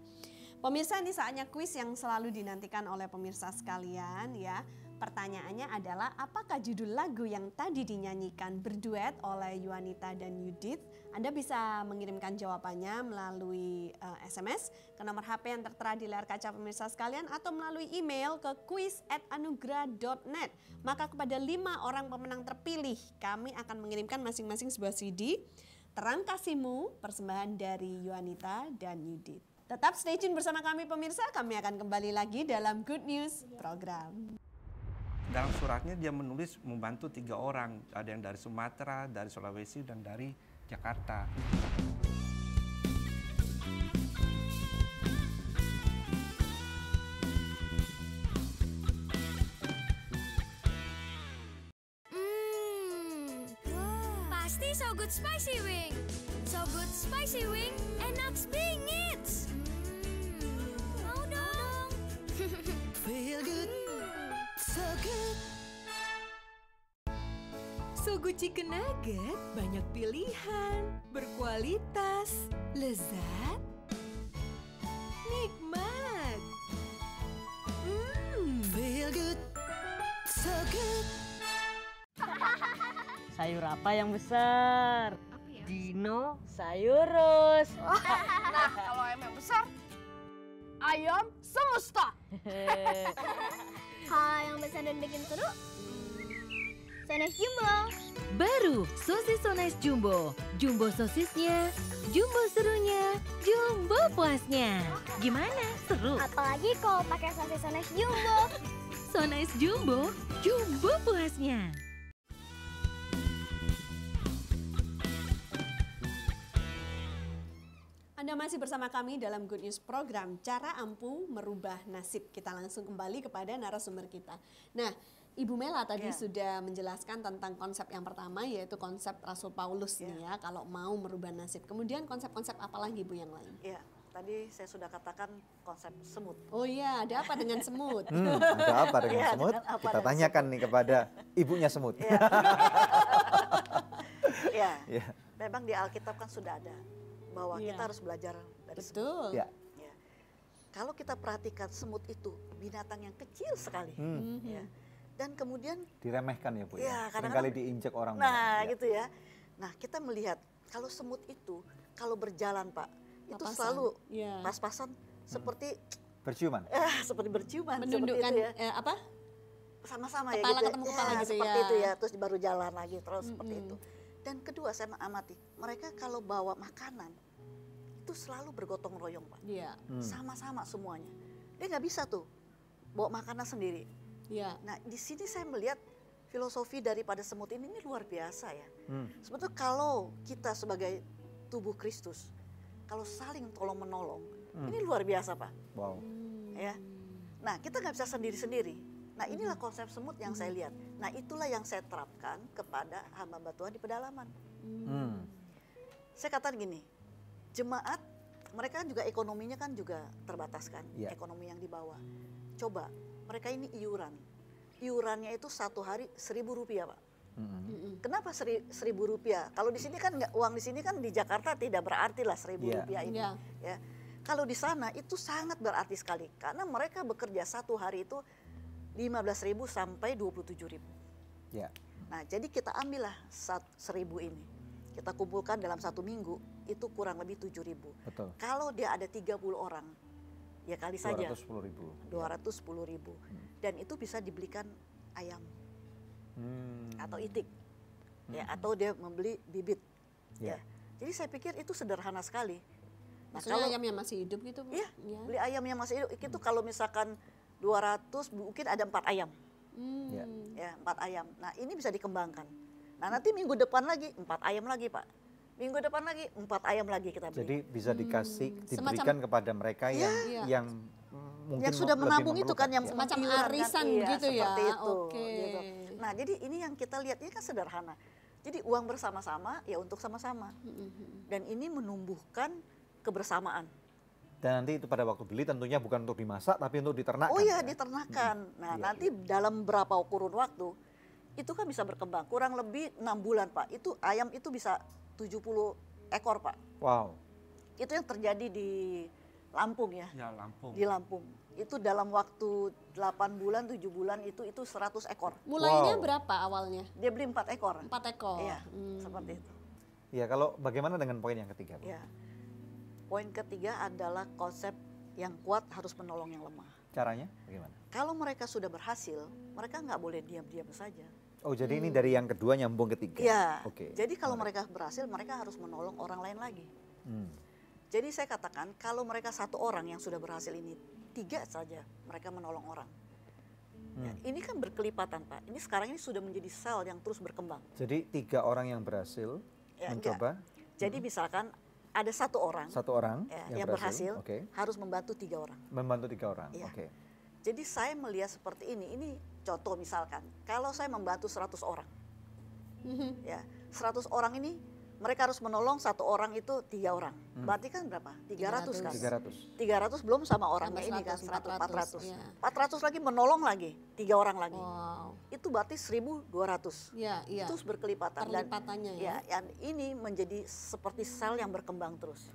Pemirsa, ini saatnya kuis yang selalu dinantikan oleh pemirsa sekalian ya. Pertanyaannya adalah, apakah judul lagu yang tadi dinyanyikan berduet oleh Yunita dan Yudit? Anda bisa mengirimkan jawabannya melalui SMS ke nomor HP yang tertera di layar kaca pemirsa sekalian atau melalui email ke quiz@anugerah.net. Maka kepada 5 orang pemenang terpilih, kami akan mengirimkan masing-masing sebuah CD Terang Kasih-Mu, persembahan dari Yunita dan Yudit. Tetap stay tune bersama kami pemirsa, kami akan kembali lagi dalam Good News Program. Dalam suratnya dia menulis membantu 3 orang, ada yang dari Sumatera, dari Sulawesi, dan dari Jakarta. Pasti So Good Spicy Wing. So Good Spicy Wing, enak bingit. Mau dong. Feel good, so good. So Good Chicken Nugget banyak pilihan, berkualitas, lezat, nikmat. Feel good, so good. Sayur apa yang besar? Dino Sayurus. Nah, kalau ayam yang besar, ayam semesta. Kalau yang besar dan bikin seru, Sones Jumbo. Baru sosis Sones Jumbo. Jumbo sosisnya, jumbo serunya, jumbo puasnya. Gimana? Seru? Apalagi kalau pakai sosis Sones Jumbo. Sones Jumbo, jumbo puasnya. Anda masih bersama kami dalam Good News Program Cara Ampuh Merubah Nasib. Kita langsung kembali kepada narasumber kita. Nah, Ibu Mela tadi sudah menjelaskan tentang konsep yang pertama, yaitu konsep Rasul Paulus nih ya, kalau mau merubah nasib. Kemudian konsep-konsep apa lagi Bu yang lain? Iya, tadi saya sudah katakan konsep semut. Oh iya, ada apa dengan semut? Ada apa dengan semut? Kita tanyakan nih kepada ibunya semut. Ya, memang di Alkitab kan sudah ada bahwa kita harus belajar dari semut. Ya. Kalau kita perhatikan semut itu binatang yang kecil sekali, ya. Dan kemudian diremehkan ya Bu ya. Kadang-kadang Seringkali diinjek orang. Nah, gitu ya. Nah, kita melihat kalau semut itu kalau berjalan Pak, itu selalu pas-pasan seperti berciuman. Seperti berciuman. Menundukkan seperti itu ya. apa? Sama-sama ya kepala gitu. ketemu kepala gitu seperti ya. itu ya, terus baru jalan lagi terus seperti itu. Dan kedua saya mengamati, mereka kalau bawa makanan itu selalu bergotong royong Pak. Iya. Sama-sama semuanya. Dia nggak bisa tuh bawa makanan sendiri. Iya. Nah di sini saya melihat filosofi daripada semut ini luar biasa ya. Sebetulnya kalau kita sebagai tubuh Kristus, kalau saling tolong menolong, ini luar biasa Pak. Wow. Ya. Nah kita nggak bisa sendiri-sendiri. Nah inilah konsep semut yang saya lihat. Nah itulah yang saya terapkan kepada hamba Tuhan di pedalaman. Saya katakan gini, jemaat mereka juga ekonominya kan juga terbatas kan, ekonomi yang dibawa. Coba mereka ini iurannya itu satu hari Rp1.000 Pak. Kenapa Rp1.000? Kalau di sini kan uang di sini kan di Jakarta tidak berarti lah Rp1.000 ini. Ya. Kalau di sana itu sangat berarti sekali karena mereka bekerja satu hari itu 15.000 sampai 27.000. Ya. Nah, jadi kita ambillah 1.000 ini. Kita kumpulkan dalam satu minggu, itu kurang lebih 7.000. Betul. Kalau dia ada 30 orang, ya kali saja 210.000. 210.000. Dan itu bisa dibelikan ayam. Atau itik. Ya, atau dia membeli bibit. Ya. Jadi saya pikir itu sederhana sekali. Nah, kalau ayam yang masih hidup gitu Bu? Iya, beli ayam yang masih hidup. Itu kalau misalkan 200 mungkin ada 4 ayam. Ya, 4 ayam. Nah, ini bisa dikembangkan. Nah, nanti minggu depan lagi 4 ayam lagi, Pak. Minggu depan lagi 4 ayam lagi kita beli. Jadi bisa diberikan kepada mereka yang mungkin yang sudah menabung itu kan, yang semacam arisan gitu ya. Seperti itu. Gitu. Nah, jadi ini yang kita lihat ini kan sederhana. Jadi uang bersama-sama ya untuk sama-sama. Dan ini menumbuhkan kebersamaan. Dan nanti itu pada waktu beli tentunya bukan untuk dimasak tapi untuk diternakan. Oh iya, diternakan. Nah, nanti dalam berapa kurun waktu itu kan bisa berkembang. Kurang lebih 6 bulan, Pak. Itu ayam itu bisa 70 ekor, Pak. Wow. Itu yang terjadi di Lampung ya. Ya, Lampung. Di Lampung. Itu dalam waktu 8 bulan, 7 bulan itu 100 ekor. Mulainya berapa awalnya? Dia beli 4 ekor. 4 ekor. Iya, seperti itu. Ya, kalau bagaimana dengan poin yang ketiga, Bu? Ya. Poin ketiga adalah konsep yang kuat harus menolong yang lemah. Caranya bagaimana? Kalau mereka sudah berhasil, mereka nggak boleh diam-diam saja. Oh, jadi ini dari yang kedua nyambung ketiga. Iya. Oke. Jadi kalau mereka berhasil, mereka harus menolong orang lain lagi. Jadi saya katakan kalau mereka 1 orang yang sudah berhasil ini, 3 saja mereka menolong orang. Ya, ini kan berkelipatan Pak. Ini sekarang ini sudah menjadi sel yang terus berkembang. Jadi 3 orang yang berhasil mencoba. Jadi misalkan ada satu orang yang berhasil harus membantu 3 orang. Membantu 3 orang, ya. Oke. Jadi saya melihat seperti ini contoh misalkan, kalau saya membantu 100 orang, ya 100 orang ini mereka harus menolong 1 orang itu 3 orang. Berarti kan berapa? 300 kan? 300 belum sama orangnya ini kan 400. Ya. 400 lagi menolong lagi 3 orang lagi. Wow. Itu berarti 1.200. Ya, iya. Itu berkelipatan. Perlipatannya dan, ya. Ini menjadi seperti sel yang berkembang terus.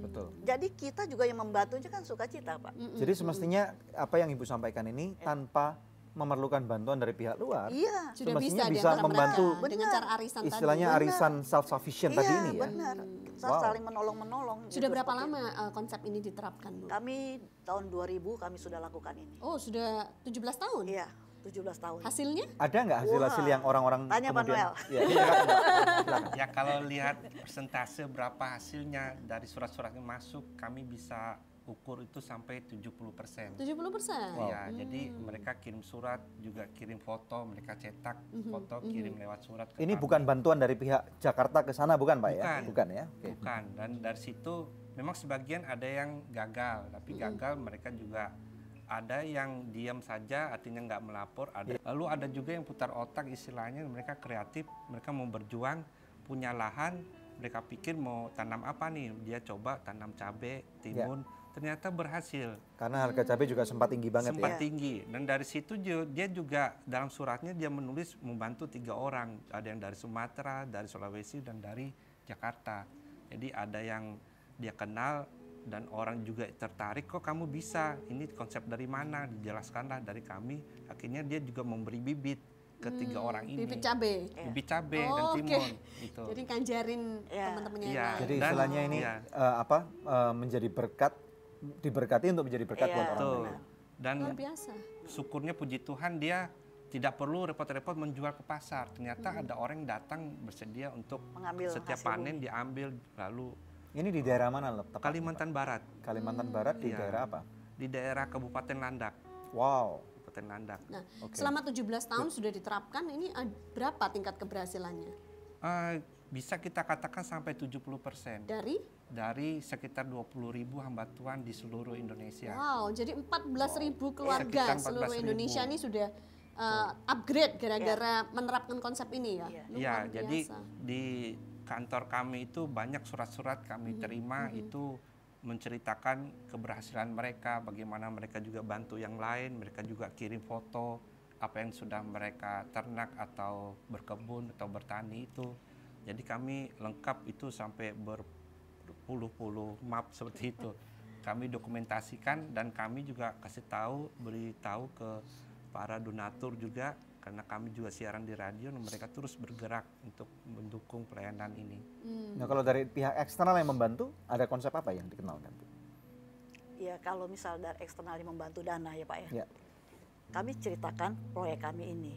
Betul. Jadi kita juga yang membantunya kan sukacita, Pak. Jadi semestinya apa yang Ibu sampaikan ini tanpa memerlukan bantuan dari pihak luar, sudah bisa membantu dengan cara arisan istilahnya tadi. arisan self-sufficient tadi ini ya. Benar. Kita saling menolong-menolong. Sudah berapa lama konsep ini diterapkan, Bu? Kami tahun 2000 kami sudah lakukan ini. Oh, sudah 17 tahun? Iya, 17 tahun. Hasilnya? Ada nggak hasil-hasil yang orang-orang tanya kemudian? Manuel. Ya kalau lihat persentase berapa hasilnya dari surat-surat yang masuk, kami bisa ukur itu sampai 70%. 70%? Iya, jadi mereka kirim surat, juga kirim foto, mereka cetak foto, kirim lewat surat. Ini bukan bantuan dari pihak Jakarta ke sana, bukan Pak ya? Bukan ya? Bukan, dan dari situ memang sebagian ada yang gagal, tapi gagal mereka juga ada yang diam saja, artinya nggak melapor. Lalu ada juga yang putar otak, istilahnya mereka kreatif, mereka mau berjuang, punya lahan, mereka pikir mau tanam apa nih, dia coba tanam cabai, timun. Ternyata berhasil. Karena harga cabai juga sempat tinggi banget sempat tinggi. Dan dari situ dia juga dalam suratnya dia menulis membantu 3 orang. Ada yang dari Sumatera, dari Sulawesi, dan dari Jakarta. Jadi ada yang dia kenal dan orang juga tertarik, kok kamu bisa, ini konsep dari mana, dijelaskanlah dari kami. Akhirnya dia juga memberi bibit ke 3 orang ini. Bibit cabai? Bibit cabai dan timun. Gitu. Jadi ngajarin teman-temannya yang lain. Jadi istilahnya ini menjadi berkat, diberkati untuk menjadi berkat buat orang lain. Dan luar biasa. Syukurnya puji Tuhan dia tidak perlu repot-repot menjual ke pasar. Ternyata ada orang yang datang bersedia untuk mengambil setiap panen diambil. Lalu ini di daerah mana tepatnya? Kalimantan Barat. Kalimantan Barat di daerah apa? Di daerah Kabupaten Landak. Wow. Kabupaten Landak. Nah, selama 17 tahun sudah diterapkan, ini berapa tingkat keberhasilannya? Bisa kita katakan sampai 70%. Dari sekitar 20.000 hamba Tuhan di seluruh Indonesia. Wow, jadi 14.000 keluarga seluruh Indonesia ini sudah upgrade gara-gara menerapkan konsep ini ya? Iya, jadi di kantor kami itu banyak surat-surat kami terima itu menceritakan keberhasilan mereka, bagaimana mereka juga bantu yang lain, mereka juga kirim foto apa yang sudah mereka ternak atau berkebun atau bertani itu. Jadi kami lengkap itu sampai berpuluh-puluh map seperti itu. Kami dokumentasikan dan kami juga kasih tahu, beritahu ke para donatur juga, karena kami juga siaran di radio dan mereka terus bergerak untuk mendukung pelayanan ini. Nah kalau dari pihak eksternal yang membantu, ada konsep apa yang dikenalkan? Ya kalau misal dari eksternal yang membantu dana ya Pak ya. Ya. Kami ceritakan proyek kami ini,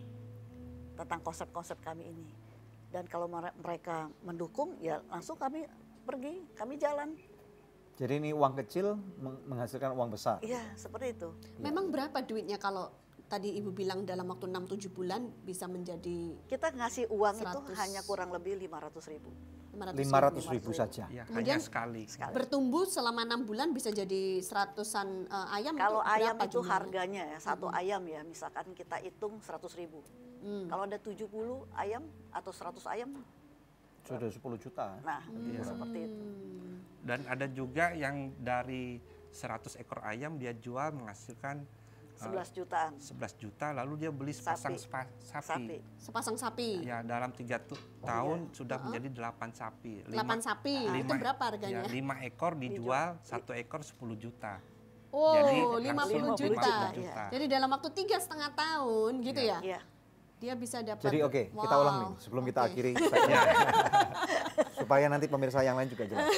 tentang konsep-konsep kami ini. Dan kalau mereka mendukung, ya langsung kami pergi, kami jalan. Jadi ini uang kecil menghasilkan uang besar? Iya, seperti itu. Memang berapa duitnya kalau tadi Ibu bilang dalam waktu 6-7 bulan bisa menjadi... Kita ngasih uang itu hanya kurang lebih 500.000. 500.000 saja? Ya, kemudian hanya sekali. Bertumbuh selama 6 bulan bisa jadi 100-an ayam. Kalau ayam itu jumlahnya? harganya ya, satu ayam ya, misalkan kita hitung 100.000. Kalau ada 70 ayam atau 100 ayam sudah 10 juta. Nah, seperti itu. Dan ada juga yang dari 100 ekor ayam dia jual menghasilkan 11 jutaan. 11 juta, lalu dia beli sepasang sapi. Sepasang sapi. Ya, dalam 3 tahun sudah menjadi 8 sapi. 8 sapi, itu berapa harganya? Ya, 5 ekor dijual, 1 ekor 10 juta. Oh, jadi 50 juta. Jadi dalam waktu 3,5 tahun gitu ya? Iya. Dia bisa dapat. Jadi kita ulang nih sebelum kita akhiri. Supaya nanti pemirsa yang lain juga jelas.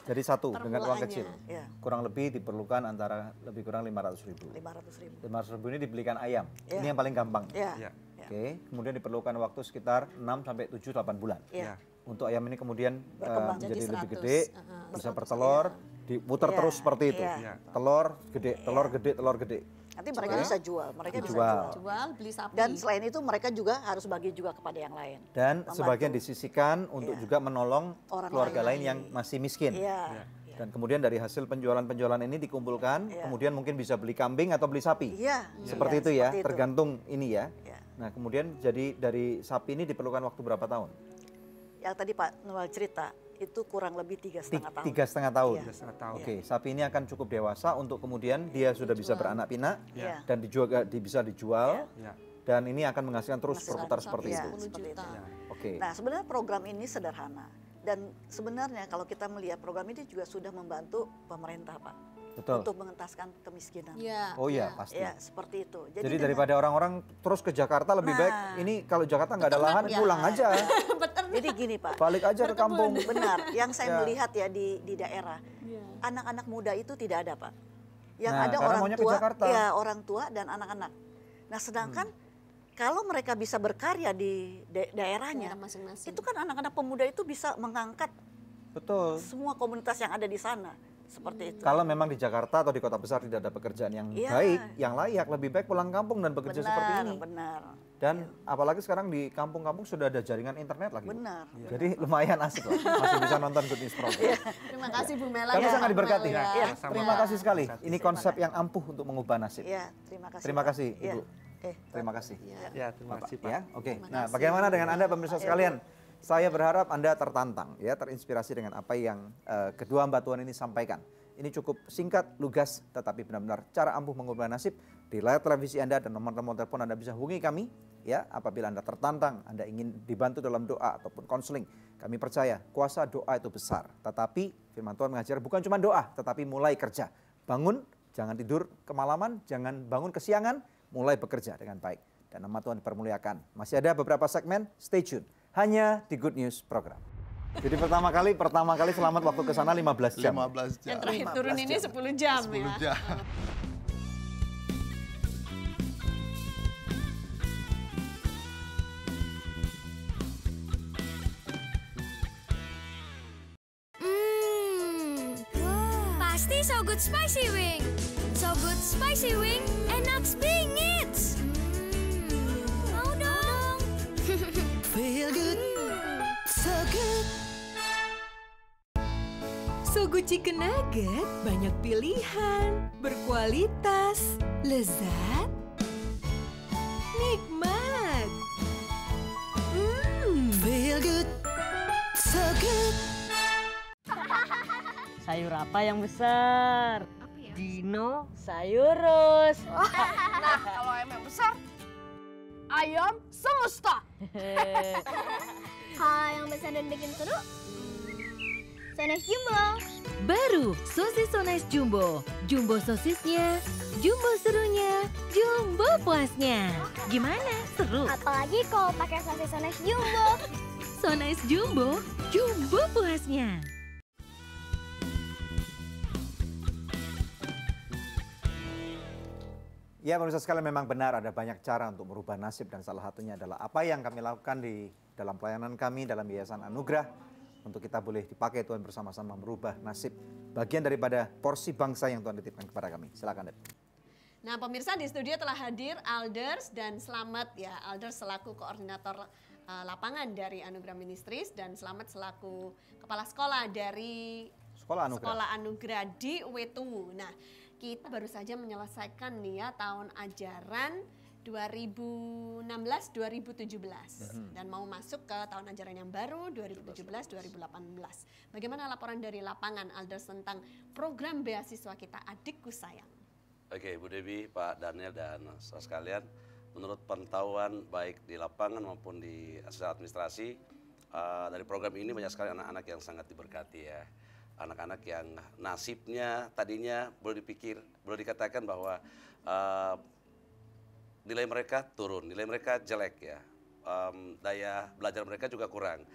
Jadi satu, dengan uang kecil. Kurang lebih diperlukan antara lebih kurang 500.000. 500.000 ini dibelikan ayam. Ini yang paling gampang. Oke, kemudian diperlukan waktu sekitar 6 sampai 7 8 bulan. Untuk ayam ini kemudian menjadi lebih gede, bisa bertelur. diputar terus seperti itu. Telur gede, telur gede, telur gede. Nanti mereka bisa jual, mereka bisa jual, beli sapi. Dan selain itu mereka juga harus bagi juga kepada yang lain. Dan sebagian disisihkan untuk juga menolong keluarga lain yang masih miskin. Dan kemudian dari hasil penjualan-penjualan ini dikumpulkan, kemudian mungkin bisa beli kambing atau beli sapi. Seperti itu ya, tergantung ini ya. Nah kemudian jadi dari sapi ini diperlukan waktu berapa tahun? Yang tadi Pak Noel cerita, itu kurang lebih 3,5 tahun. 3,5 tahun. Oke, sapi ini akan cukup dewasa untuk kemudian dia sudah bisa beranak pinak dan bisa dijual. Dan ini akan menghasilkan terus berputar seperti itu. Oke. Nah sebenarnya program ini sederhana. Dan sebenarnya kalau kita melihat program ini juga sudah membantu pemerintah Pak. Betul. Untuk mengentaskan kemiskinan. Oh iya pasti. Ya seperti itu. Jadi daripada orang-orang terus ke Jakarta lebih baik ini kalau Jakarta nggak ada lahan pulang aja. Jadi gini Pak. Balik aja ke kampung. Benar. Yang saya melihat ya di daerah, anak-anak muda itu tidak ada Pak. Yang ada orang tua dan anak-anak. Nah sedangkan kalau mereka bisa berkarya di daerahnya, itu kan anak-anak pemuda itu bisa mengangkat semua komunitas yang ada di sana. Seperti itu. Kalau memang di Jakarta atau di kota besar tidak ada pekerjaan yang baik, yang layak, lebih baik pulang kampung dan bekerja seperti ini. Dan apalagi sekarang di kampung-kampung sudah ada jaringan internet lagi. Jadi lumayan asik loh, masih bisa nonton Good News Program. Terima kasih Bu Mela. Kamu sangat diberkati. Terima kasih sekali. Ini konsep yang ampuh untuk mengubah nasib. Terima kasih Ibu. Terima kasih. Terima kasih Pak. Ya, oke. Nah, bagaimana dengan Anda pemirsa sekalian? Saya berharap Anda tertantang, ya, terinspirasi dengan apa yang kedua hamba Tuhan ini sampaikan. Ini cukup singkat, lugas, tetapi benar-benar cara ampuh mengubah nasib. Di layar televisi Anda dan nomor-nomor telepon Anda bisa hubungi kami, ya, apabila Anda tertantang, Anda ingin dibantu dalam doa ataupun konseling. Kami percaya kuasa doa itu besar, tetapi firman Tuhan mengajar bukan cuma doa, tetapi mulai kerja. Bangun, jangan tidur kemalaman, jangan bangun kesiangan, mulai bekerja dengan baik. Dan nama Tuhan dipermuliakan. Masih ada beberapa segmen, stay tune. Hanya di Good News Program. Jadi pertama kali selamat waktu ke sana 15 jam. 15 jam. Yang terakhir turun ini 10 jam 10 jam. Pasti So Good Spicy Wing. So Good Spicy Wing, enak bingit. Mau dong. Feel good, so good. So Good Chicken Nugget banyak pilihan, berkualitas, lezat, nikmat. Feel good, so good. Sayur apa yang besar? Dinosaurus. Nah, kalau ayam yang besar, ayam semesta. Kalau yang besar dan bikin seru, Sones Jumbo. Baru sosis Sones Jumbo. Jumbo sosisnya, jumbo serunya, jumbo puasnya. Gimana? Seru? Apalagi kalau pakai sosis Sones Jumbo. Sones Jumbo, jumbo puasnya. Ya pemirsa sekalian, memang benar ada banyak cara untuk merubah nasib dan salah satunya adalah apa yang kami lakukan di dalam pelayanan kami dalam Yayasan Anugerah untuk kita boleh dipakai Tuhan bersama-sama merubah nasib, bagian daripada porsi bangsa yang Tuhan titipkan kepada kami. Silakan Dep. Nah pemirsa, di studio telah hadir Alders dan Slamet ya. Alders selaku koordinator lapangan dari Anugerah Ministries dan Slamet selaku kepala sekolah dari Sekolah Anugerah di Wetu. Nah, kita baru saja menyelesaikan nih ya tahun ajaran 2016-2017 dan mau masuk ke tahun ajaran yang baru 2017-2018. Bagaimana laporan dari lapangan Alders tentang program beasiswa kita Adikku Sayang? Oke, Bu Dewi, Pak Daniel dan saudara sekalian, menurut pantauan baik di lapangan maupun di asisten administrasi dari program ini banyak sekali anak-anak yang sangat diberkati ya. Anak-anak yang nasibnya tadinya boleh dikatakan bahwa nilai mereka turun, nilai mereka jelek ya, daya belajar mereka juga kurang.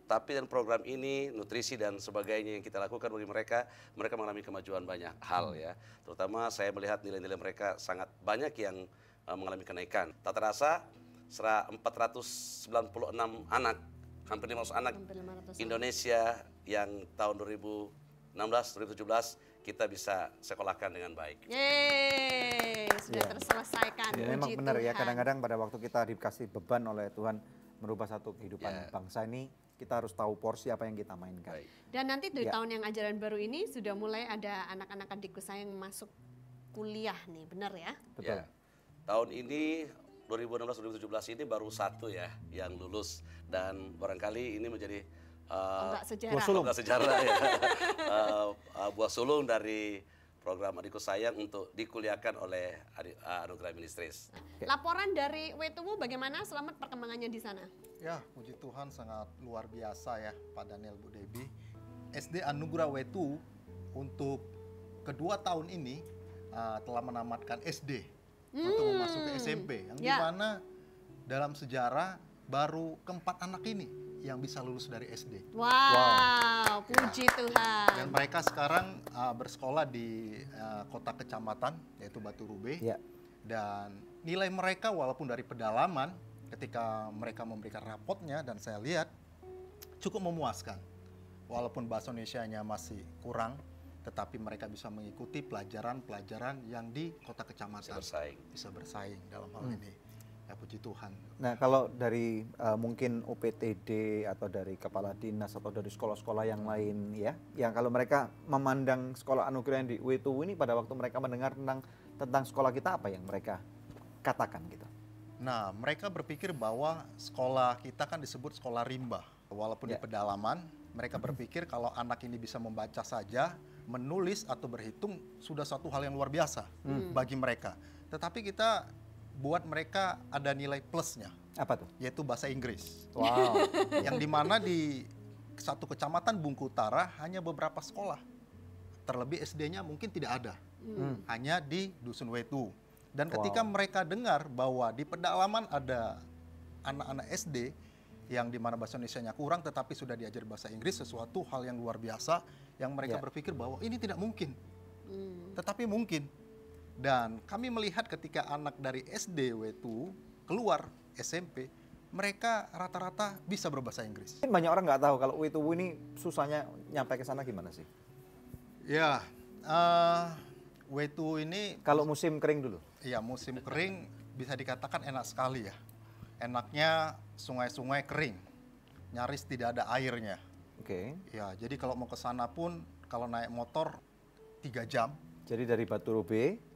Tapi dengan program ini, nutrisi dan sebagainya yang kita lakukan bagi mereka mengalami kemajuan banyak hal ya. Terutama saya melihat nilai-nilai mereka sangat banyak yang mengalami kenaikan. Tak terasa 496 anak, hampir 500 anak Indonesia yang tahun 2016 2017 kita bisa sekolahkan dengan baik. Yeay, sudah terselesaikan. Ya, memang benar ya, kadang-kadang pada waktu kita dikasih beban oleh Tuhan merubah satu kehidupan bangsa ini, kita harus tahu porsi apa yang kita mainkan. Dan nanti di tahun yang ajaran baru ini sudah mulai ada anak-anak adikku saya yang masuk kuliah nih, benar ya? Betul. Tahun ini 2016-2017 ini baru satu ya yang lulus, dan barangkali ini menjadi buah sejarah ya. Buah sulung dari program Adikku Sayang untuk dikuliahkan oleh Anugerah Ministries. Laporan dari Wetuwu bagaimana? Selamat perkembangannya di sana. Ya, puji Tuhan sangat luar biasa ya Pak Daniel, Bu Debbie. SD Anugerah Wetuwu untuk kedua tahun ini telah menamatkan SD untuk memasuki SMP, yang dimana dalam sejarah baru keempat anak ini yang bisa lulus dari SD. Wow. Puji Tuhan. Dan mereka sekarang bersekolah di kota kecamatan yaitu Batu Rube. Dan nilai mereka walaupun dari pedalaman ketika mereka memberikan rapotnya dan saya lihat cukup memuaskan. Walaupun bahasa Indonesianya masih kurang, tetapi mereka bisa mengikuti pelajaran-pelajaran yang di kota kecamatan. Bisa bersaing dalam hal ini. Ya, puji Tuhan. Nah, kalau dari mungkin UPTD atau dari kepala dinas atau dari sekolah-sekolah yang lain ya, yang kalau mereka memandang sekolah anugerah yang di Wetuwu ini pada waktu mereka mendengar tentang sekolah kita, apa yang mereka katakan gitu? Nah, mereka berpikir bahwa sekolah kita kan disebut sekolah rimba. Walaupun di pedalaman, mereka berpikir kalau anak ini bisa membaca saja, menulis atau berhitung sudah suatu hal yang luar biasa bagi mereka. Tetapi kita buat mereka ada nilai plusnya. Apa tuh? Yaitu bahasa Inggris. Wow. Yang dimana di satu kecamatan Bungku Utara hanya beberapa sekolah. Terlebih SD-nya mungkin tidak ada. Hanya di Dusun Wetuwu. Dan ketika mereka dengar bahwa di pedalaman ada anak-anak SD yang dimana bahasa Indonesianya kurang tetapi sudah diajar bahasa Inggris, sesuatu hal yang luar biasa yang mereka berpikir bahwa ini tidak mungkin. Tetapi mungkin. Dan kami melihat ketika anak dari SD Wetuwu keluar SMP, mereka rata-rata bisa berbahasa Inggris. Banyak orang nggak tahu kalau Wetuwu ini susahnya nyampe ke sana gimana sih? Ya, Wetuwu ini kalau musim kering dulu. Iya, musim kering bisa dikatakan enak sekali ya. Enaknya sungai-sungai kering, nyaris tidak ada airnya. Oke. Ya, jadi kalau mau ke sana pun kalau naik motor 3 jam. Jadi dari Batu Rube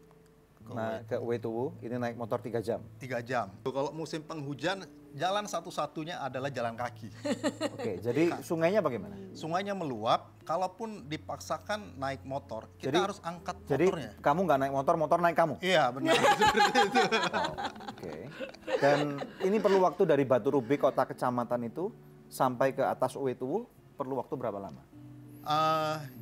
ke Wetuwu ini naik motor 3 jam. 3 jam. Kalau musim penghujan, jalan satu-satunya adalah jalan kaki. Oke, jadi sungainya bagaimana? Sungainya meluap, kalaupun dipaksakan naik motor, kita harus angkat motornya. Jadi kamu nggak naik motor, motor naik kamu? Iya, benar. Seperti itu. Oke. Dan ini perlu waktu dari Batu Rube kota kecamatan itu sampai ke atas Wetuwu perlu waktu berapa lama?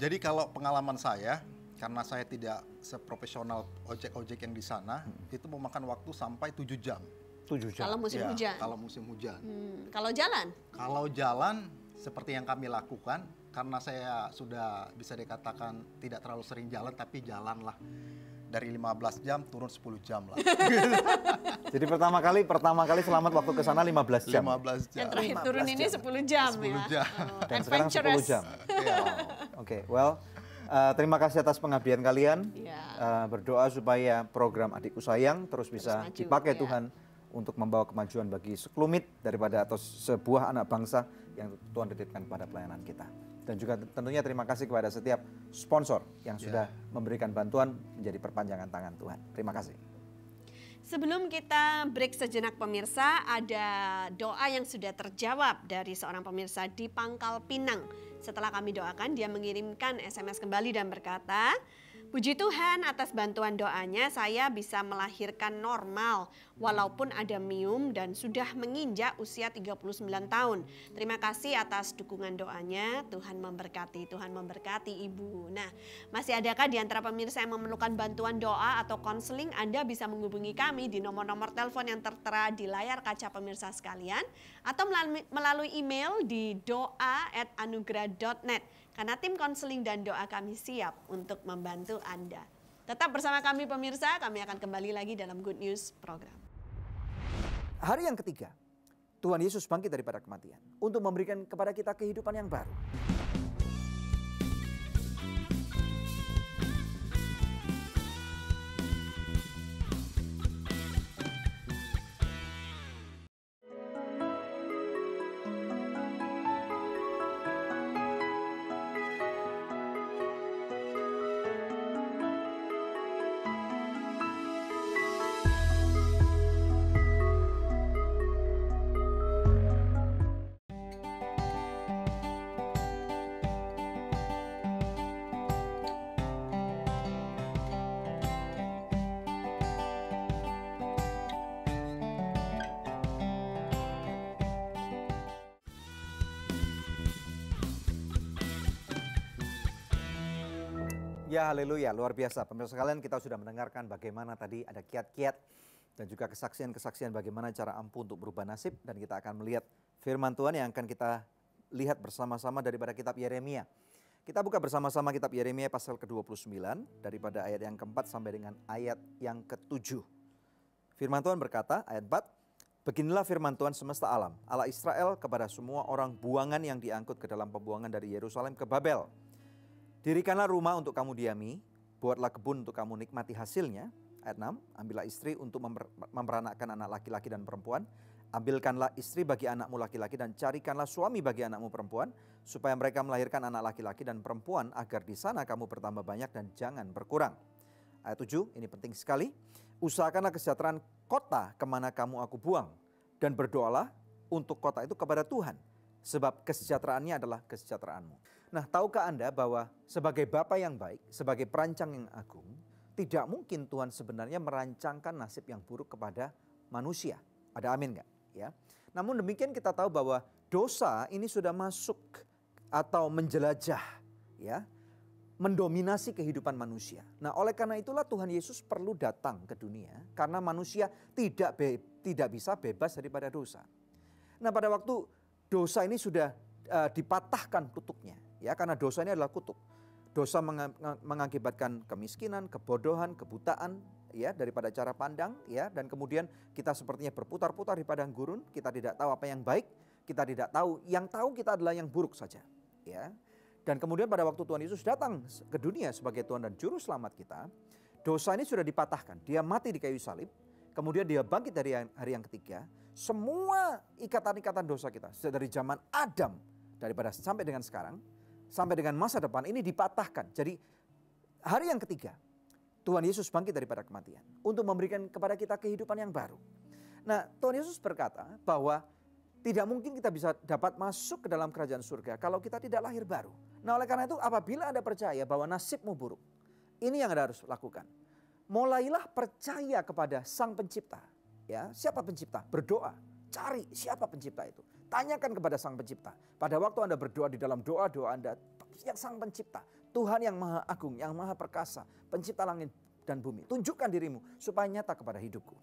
Jadi kalau pengalaman saya, karena saya tidak seprofesional ojek-ojek yang di sana, itu memakan waktu sampai 7 jam. 7 jam? Kalau musim hujan? Kalau musim hujan. Kalau jalan? Kalau jalan, seperti yang kami lakukan, karena saya sudah bisa dikatakan tidak terlalu sering jalan, tapi jalanlah. Dari 15 jam turun 10 jam lah. Jadi pertama kali selamat waktu ke sana 15 jam. 15 jam. Yang terakhir turun ini 10 jam 10 ya. jam. Dan sekarang 10 jam. Oke, well, terima kasih atas pengabdian kalian. Berdoa supaya program Adikku Sayang terus bisa dipakai Tuhan untuk membawa kemajuan bagi sekelumit daripada atau sebuah anak bangsa yang Tuhan titipkan kepada pelayanan kita. Dan juga tentunya terima kasih kepada setiap sponsor yang sudah memberikan bantuan menjadi perpanjangan tangan Tuhan. Terima kasih. Sebelum kita break sejenak pemirsa, ada doa yang sudah terjawab dari seorang pemirsa di Pangkal Pinang. Setelah kami doakan, dia mengirimkan SMS kembali dan berkata, "Puji Tuhan atas bantuan doanya saya bisa melahirkan normal walaupun ada mium dan sudah menginjak usia 39 tahun. Terima kasih atas dukungan doanya, Tuhan memberkati Ibu." Nah, masih adakah di antara pemirsa yang memerlukan bantuan doa atau konseling? Anda bisa menghubungi kami di nomor-nomor telepon yang tertera di layar kaca pemirsa sekalian atau melalui email di doa@anugerah.net. Karena tim konseling dan doa kami siap untuk membantu Anda. Tetap bersama kami pemirsa, kami akan kembali lagi dalam Good News program. Hari yang ketiga, Tuhan Yesus bangkit daripada kematian untuk memberikan kepada kita kehidupan yang baru. Ya, haleluya, luar biasa. Pemirsa sekalian, kita sudah mendengarkan bagaimana tadi ada kiat-kiat dan juga kesaksian-kesaksian bagaimana cara ampuh untuk berubah nasib. Dan kita akan melihat firman Tuhan yang akan kita lihat bersama-sama daripada kitab Yeremia. Kita buka bersama-sama kitab Yeremia pasal ke-29 daripada ayat yang keempat sampai dengan ayat yang ke-7. Firman Tuhan berkata, ayat 4, beginilah firman Tuhan semesta alam, Allah Israel kepada semua orang buangan yang diangkut ke dalam pembuangan dari Yerusalem ke Babel. Dirikanlah rumah untuk kamu diami, buatlah kebun untuk kamu nikmati hasilnya. Ayat 6, ambillah istri untuk memperanakkan anak laki-laki dan perempuan. Ambilkanlah istri bagi anakmu laki-laki dan carikanlah suami bagi anakmu perempuan, supaya mereka melahirkan anak laki-laki dan perempuan, agar di sana kamu bertambah banyak dan jangan berkurang. Ayat 7, ini penting sekali. Usahakanlah kesejahteraan kota kemana kamu aku buang, dan berdoalah untuk kota itu kepada Tuhan, sebab kesejahteraannya adalah kesejahteraanmu. Nah, tahukah Anda bahwa sebagai Bapa yang baik, sebagai perancang yang agung, tidak mungkin Tuhan sebenarnya merancangkan nasib yang buruk kepada manusia. Ada amin nggak? Ya. Namun demikian kita tahu bahwa dosa ini sudah masuk atau menjelajah, ya, mendominasi kehidupan manusia. Nah, oleh karena itulah Tuhan Yesus perlu datang ke dunia karena manusia tidak bisa bebas daripada dosa. Nah, pada waktu dosa ini sudah dipatahkan kutuknya, ya, karena dosa ini adalah kutuk. Dosa mengakibatkan kemiskinan, kebodohan, kebutaan, ya, daripada cara pandang, ya, dan kemudian kita sepertinya berputar-putar di padang gurun. Kita tidak tahu apa yang baik, kita tidak tahu, yang tahu kita adalah yang buruk saja, ya. Dan kemudian pada waktu Tuhan Yesus datang ke dunia sebagai Tuhan dan Juru Selamat kita, dosa ini sudah dipatahkan. Dia mati di kayu salib, kemudian dia bangkit dari hari yang ketiga. Semua ikatan-ikatan dosa kita, dari zaman Adam, daripada sampai dengan sekarang, sampai dengan masa depan ini dipatahkan. Jadi hari yang ketiga, Tuhan Yesus bangkit daripada kematian untuk memberikan kepada kita kehidupan yang baru. Nah, Tuhan Yesus berkata bahwa tidak mungkin kita bisa dapat masuk ke dalam kerajaan surga kalau kita tidak lahir baru. Nah, oleh karena itu apabila Anda percaya bahwa nasibmu buruk, ini yang Anda harus lakukan. Mulailah percaya kepada Sang Pencipta. Ya, siapa pencipta? Berdoa. Cari siapa pencipta itu. Tanyakan kepada Sang Pencipta. Pada waktu Anda berdoa, di dalam doa-doa Anda, yang Sang Pencipta, Tuhan yang Maha Agung, yang Maha Perkasa, Pencipta langit dan bumi, tunjukkan dirimu supaya nyata kepada hidupku.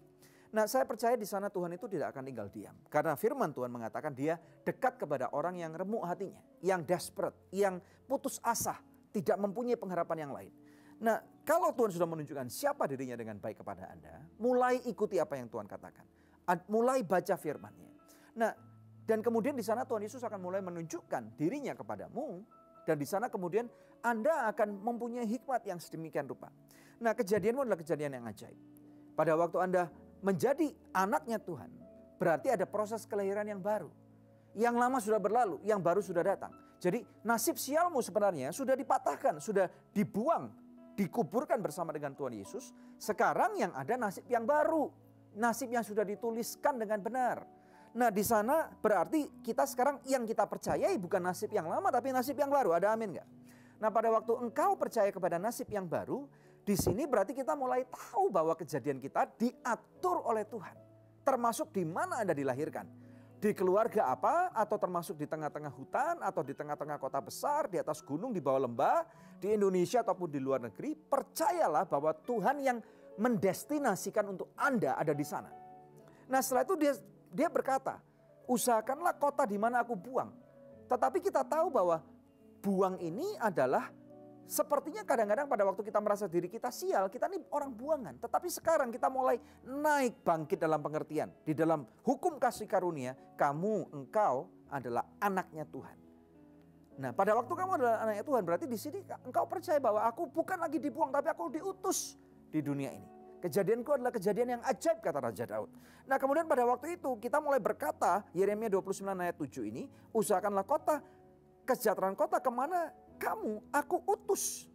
Nah, saya percaya di sana Tuhan itu tidak akan tinggal diam. Karena firman Tuhan mengatakan dia dekat kepada orang yang remuk hatinya, yang desperate, yang putus asa, tidak mempunyai pengharapan yang lain. Nah, kalau Tuhan sudah menunjukkan siapa dirinya dengan baik kepada Anda, mulai ikuti apa yang Tuhan katakan. Mulai baca firman-Nya. Nah, dan kemudian di sana Tuhan Yesus akan mulai menunjukkan dirinya kepadamu. Dan di sana kemudian Anda akan mempunyai hikmat yang sedemikian rupa. Nah, kejadianmu adalah kejadian yang ajaib. Pada waktu Anda menjadi anaknya Tuhan, berarti ada proses kelahiran yang baru. Yang lama sudah berlalu, yang baru sudah datang. Jadi nasib sialmu sebenarnya sudah dipatahkan, sudah dibuang, dikuburkan bersama dengan Tuhan Yesus. Sekarang yang ada nasib yang baru. Nasib yang sudah dituliskan dengan benar. Nah, di sana berarti kita sekarang yang kita percayai bukan nasib yang lama tapi nasib yang baru. Ada amin nggak? Nah, pada waktu engkau percaya kepada nasib yang baru, di sini berarti kita mulai tahu bahwa kejadian kita diatur oleh Tuhan. Termasuk di mana Anda dilahirkan. Di keluarga apa, atau termasuk di tengah-tengah hutan, atau di tengah-tengah kota besar, di atas gunung, di bawah lembah, di Indonesia ataupun di luar negeri. Percayalah bahwa Tuhan yang mendestinasikan untuk Anda ada di sana. Nah, setelah itu dia berkata, usahakanlah kota di mana aku buang. Tetapi kita tahu bahwa buang ini adalah sepertinya kadang-kadang pada waktu kita merasa diri kita sial, kita ini orang buangan. Tetapi sekarang kita mulai naik bangkit dalam pengertian. Di dalam hukum kasih karunia, engkau adalah anaknya Tuhan. Nah, pada waktu kamu adalah anaknya Tuhan, berarti di sini engkau percaya bahwa aku bukan lagi dibuang, tapi aku diutus di dunia ini. Kejadianku adalah kejadian yang ajaib, kata Raja Daud. Nah, kemudian pada waktu itu kita mulai berkata, Yeremia 29 ayat 7 ini, usahakanlah kota, kesejahteraan kota kemana aku utus.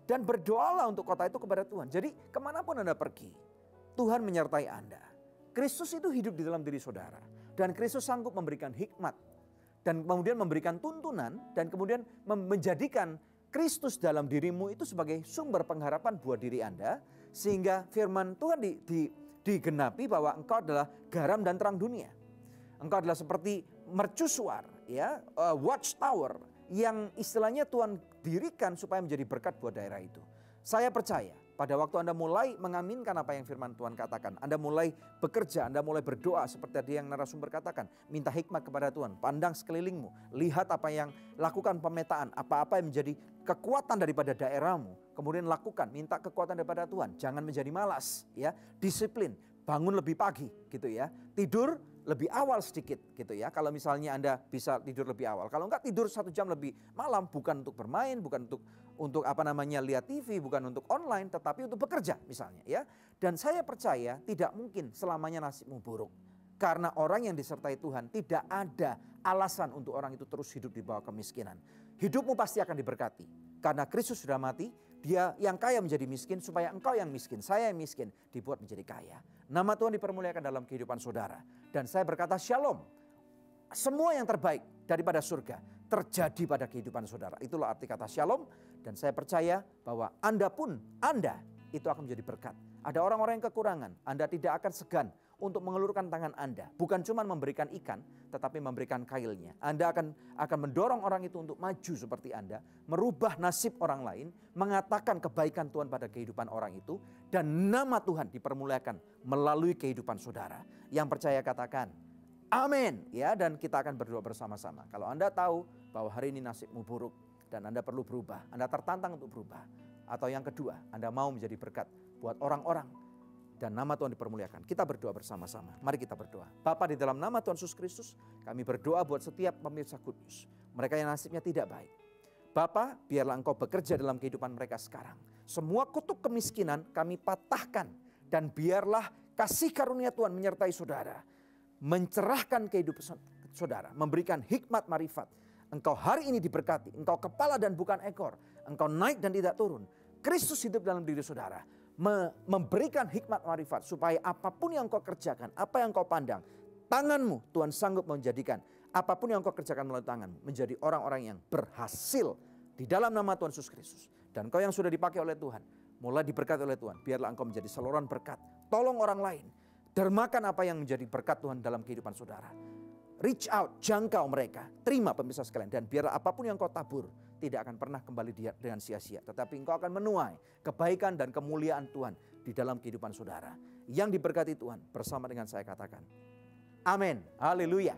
Dan berdoalah untuk kota itu kepada Tuhan. Jadi kemanapun Anda pergi, Tuhan menyertai Anda. Kristus itu hidup di dalam diri saudara. Dan Kristus sanggup memberikan hikmat. Dan kemudian memberikan tuntunan. Dan kemudian menjadikan Kristus dalam dirimu itu sebagai sumber pengharapan buat diri Anda. Sehingga firman Tuhan digenapi bahwa engkau adalah garam dan terang dunia. Engkau adalah seperti mercusuar, ya, watchtower. Yang istilahnya Tuhan didirikan supaya menjadi berkat buat daerah itu. Saya percaya pada waktu Anda mulai mengaminkan apa yang firman Tuhan katakan, Anda mulai bekerja, Anda mulai berdoa seperti tadi yang narasumber katakan, minta hikmat kepada Tuhan, pandang sekelilingmu, lihat apa yang, lakukan pemetaan, apa-apa yang menjadi kekuatan daripada daerahmu, kemudian lakukan, minta kekuatan daripada Tuhan, jangan menjadi malas, ya, disiplin, bangun lebih pagi, gitu ya, tidur lebih awal sedikit gitu ya. Kalau misalnya Anda bisa tidur lebih awal. Kalau enggak tidur 1 jam lebih malam, bukan untuk bermain, bukan untuk lihat TV, bukan untuk online, tetapi untuk bekerja misalnya ya. Dan saya percaya tidak mungkin selamanya nasibmu buruk. Karena orang yang disertai Tuhan tidak ada alasan untuk orang itu terus hidup di bawah kemiskinan. Hidupmu pasti akan diberkati. Karena Kristus sudah mati, Dia yang kaya menjadi miskin supaya engkau yang miskin, saya yang miskin dibuat menjadi kaya. Nama Tuhan dipermuliakan dalam kehidupan saudara. Dan saya berkata shalom. Semua yang terbaik daripada surga terjadi pada kehidupan saudara. Itulah arti kata shalom. Dan saya percaya bahwa Anda itu akan menjadi berkat. Ada orang-orang yang kekurangan, Anda tidak akan segan untuk mengulurkan tangan Anda. Bukan cuma memberikan ikan, tetapi memberikan kailnya. Anda akan mendorong orang itu untuk maju seperti Anda, merubah nasib orang lain, mengatakan kebaikan Tuhan pada kehidupan orang itu, dan nama Tuhan dipermuliakan melalui kehidupan saudara. Yang percaya katakan, amin. Ya, dan kita akan berdoa bersama-sama. Kalau Anda tahu bahwa hari ini nasibmu buruk dan Anda perlu berubah, Anda tertantang untuk berubah. Atau yang kedua, Anda mau menjadi berkat buat orang-orang dan nama Tuhan dipermuliakan. Kita berdoa bersama-sama. Mari kita berdoa. Bapa, di dalam nama Tuhan Yesus Kristus, kami berdoa buat setiap pemirsa Good News. Mereka yang nasibnya tidak baik. Bapa, biarlah Engkau bekerja dalam kehidupan mereka sekarang. Semua kutuk kemiskinan kami patahkan. Dan biarlah kasih karunia Tuhan menyertai saudara. Mencerahkan kehidupan saudara. Memberikan hikmat marifat. Engkau hari ini diberkati. Engkau kepala dan bukan ekor. Engkau naik dan tidak turun. Kristus hidup dalam diri saudara. Memberikan hikmat marifat supaya apapun yang kau kerjakan, apa yang kau pandang, tanganmu Tuhan sanggup menjadikan apapun yang kau kerjakan melalui tanganmu menjadi orang-orang yang berhasil di dalam nama Tuhan Yesus Kristus. Dan kau yang sudah dipakai oleh Tuhan, mulai diberkati oleh Tuhan, biarlah engkau menjadi saluran berkat. Tolong orang lain, dermakan apa yang menjadi berkat Tuhan dalam kehidupan saudara. Reach out, jangkau mereka, terima pemirsa sekalian, dan biarlah apapun yang kau tabur tidak akan pernah kembali dengan sia-sia. Tetapi engkau akan menuai kebaikan dan kemuliaan Tuhan di dalam kehidupan saudara. Yang diberkati Tuhan bersama dengan saya katakan. Amin. Haleluya.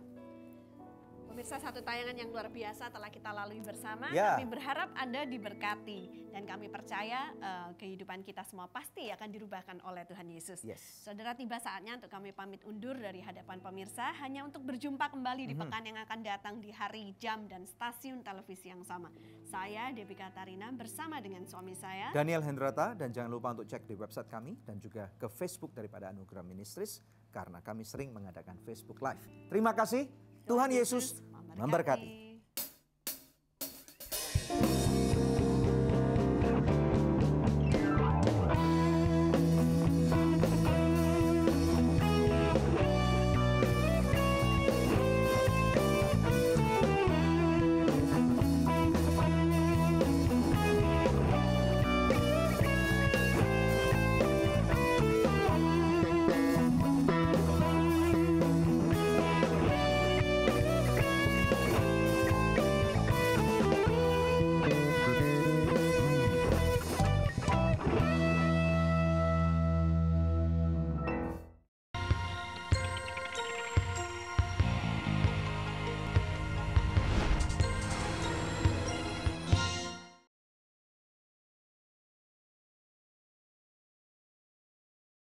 Pemirsa, satu tayangan yang luar biasa telah kita lalui bersama. Kami berharap Anda diberkati. Dan kami percaya kehidupan kita semua pasti akan dirubahkan oleh Tuhan Yesus. Saudara, tiba saatnya untuk kami pamit undur dari hadapan pemirsa. Hanya untuk berjumpa kembali di pekan yang akan datang di hari, jam, dan stasiun televisi yang sama. Saya Debbie Katarina bersama dengan suami saya Daniel Hendrata. Dan jangan lupa untuk cek di website kami dan juga ke Facebook daripada Anugerah Ministries. Karena kami sering mengadakan Facebook Live. Terima kasih. Tuhan Yesus memberkati.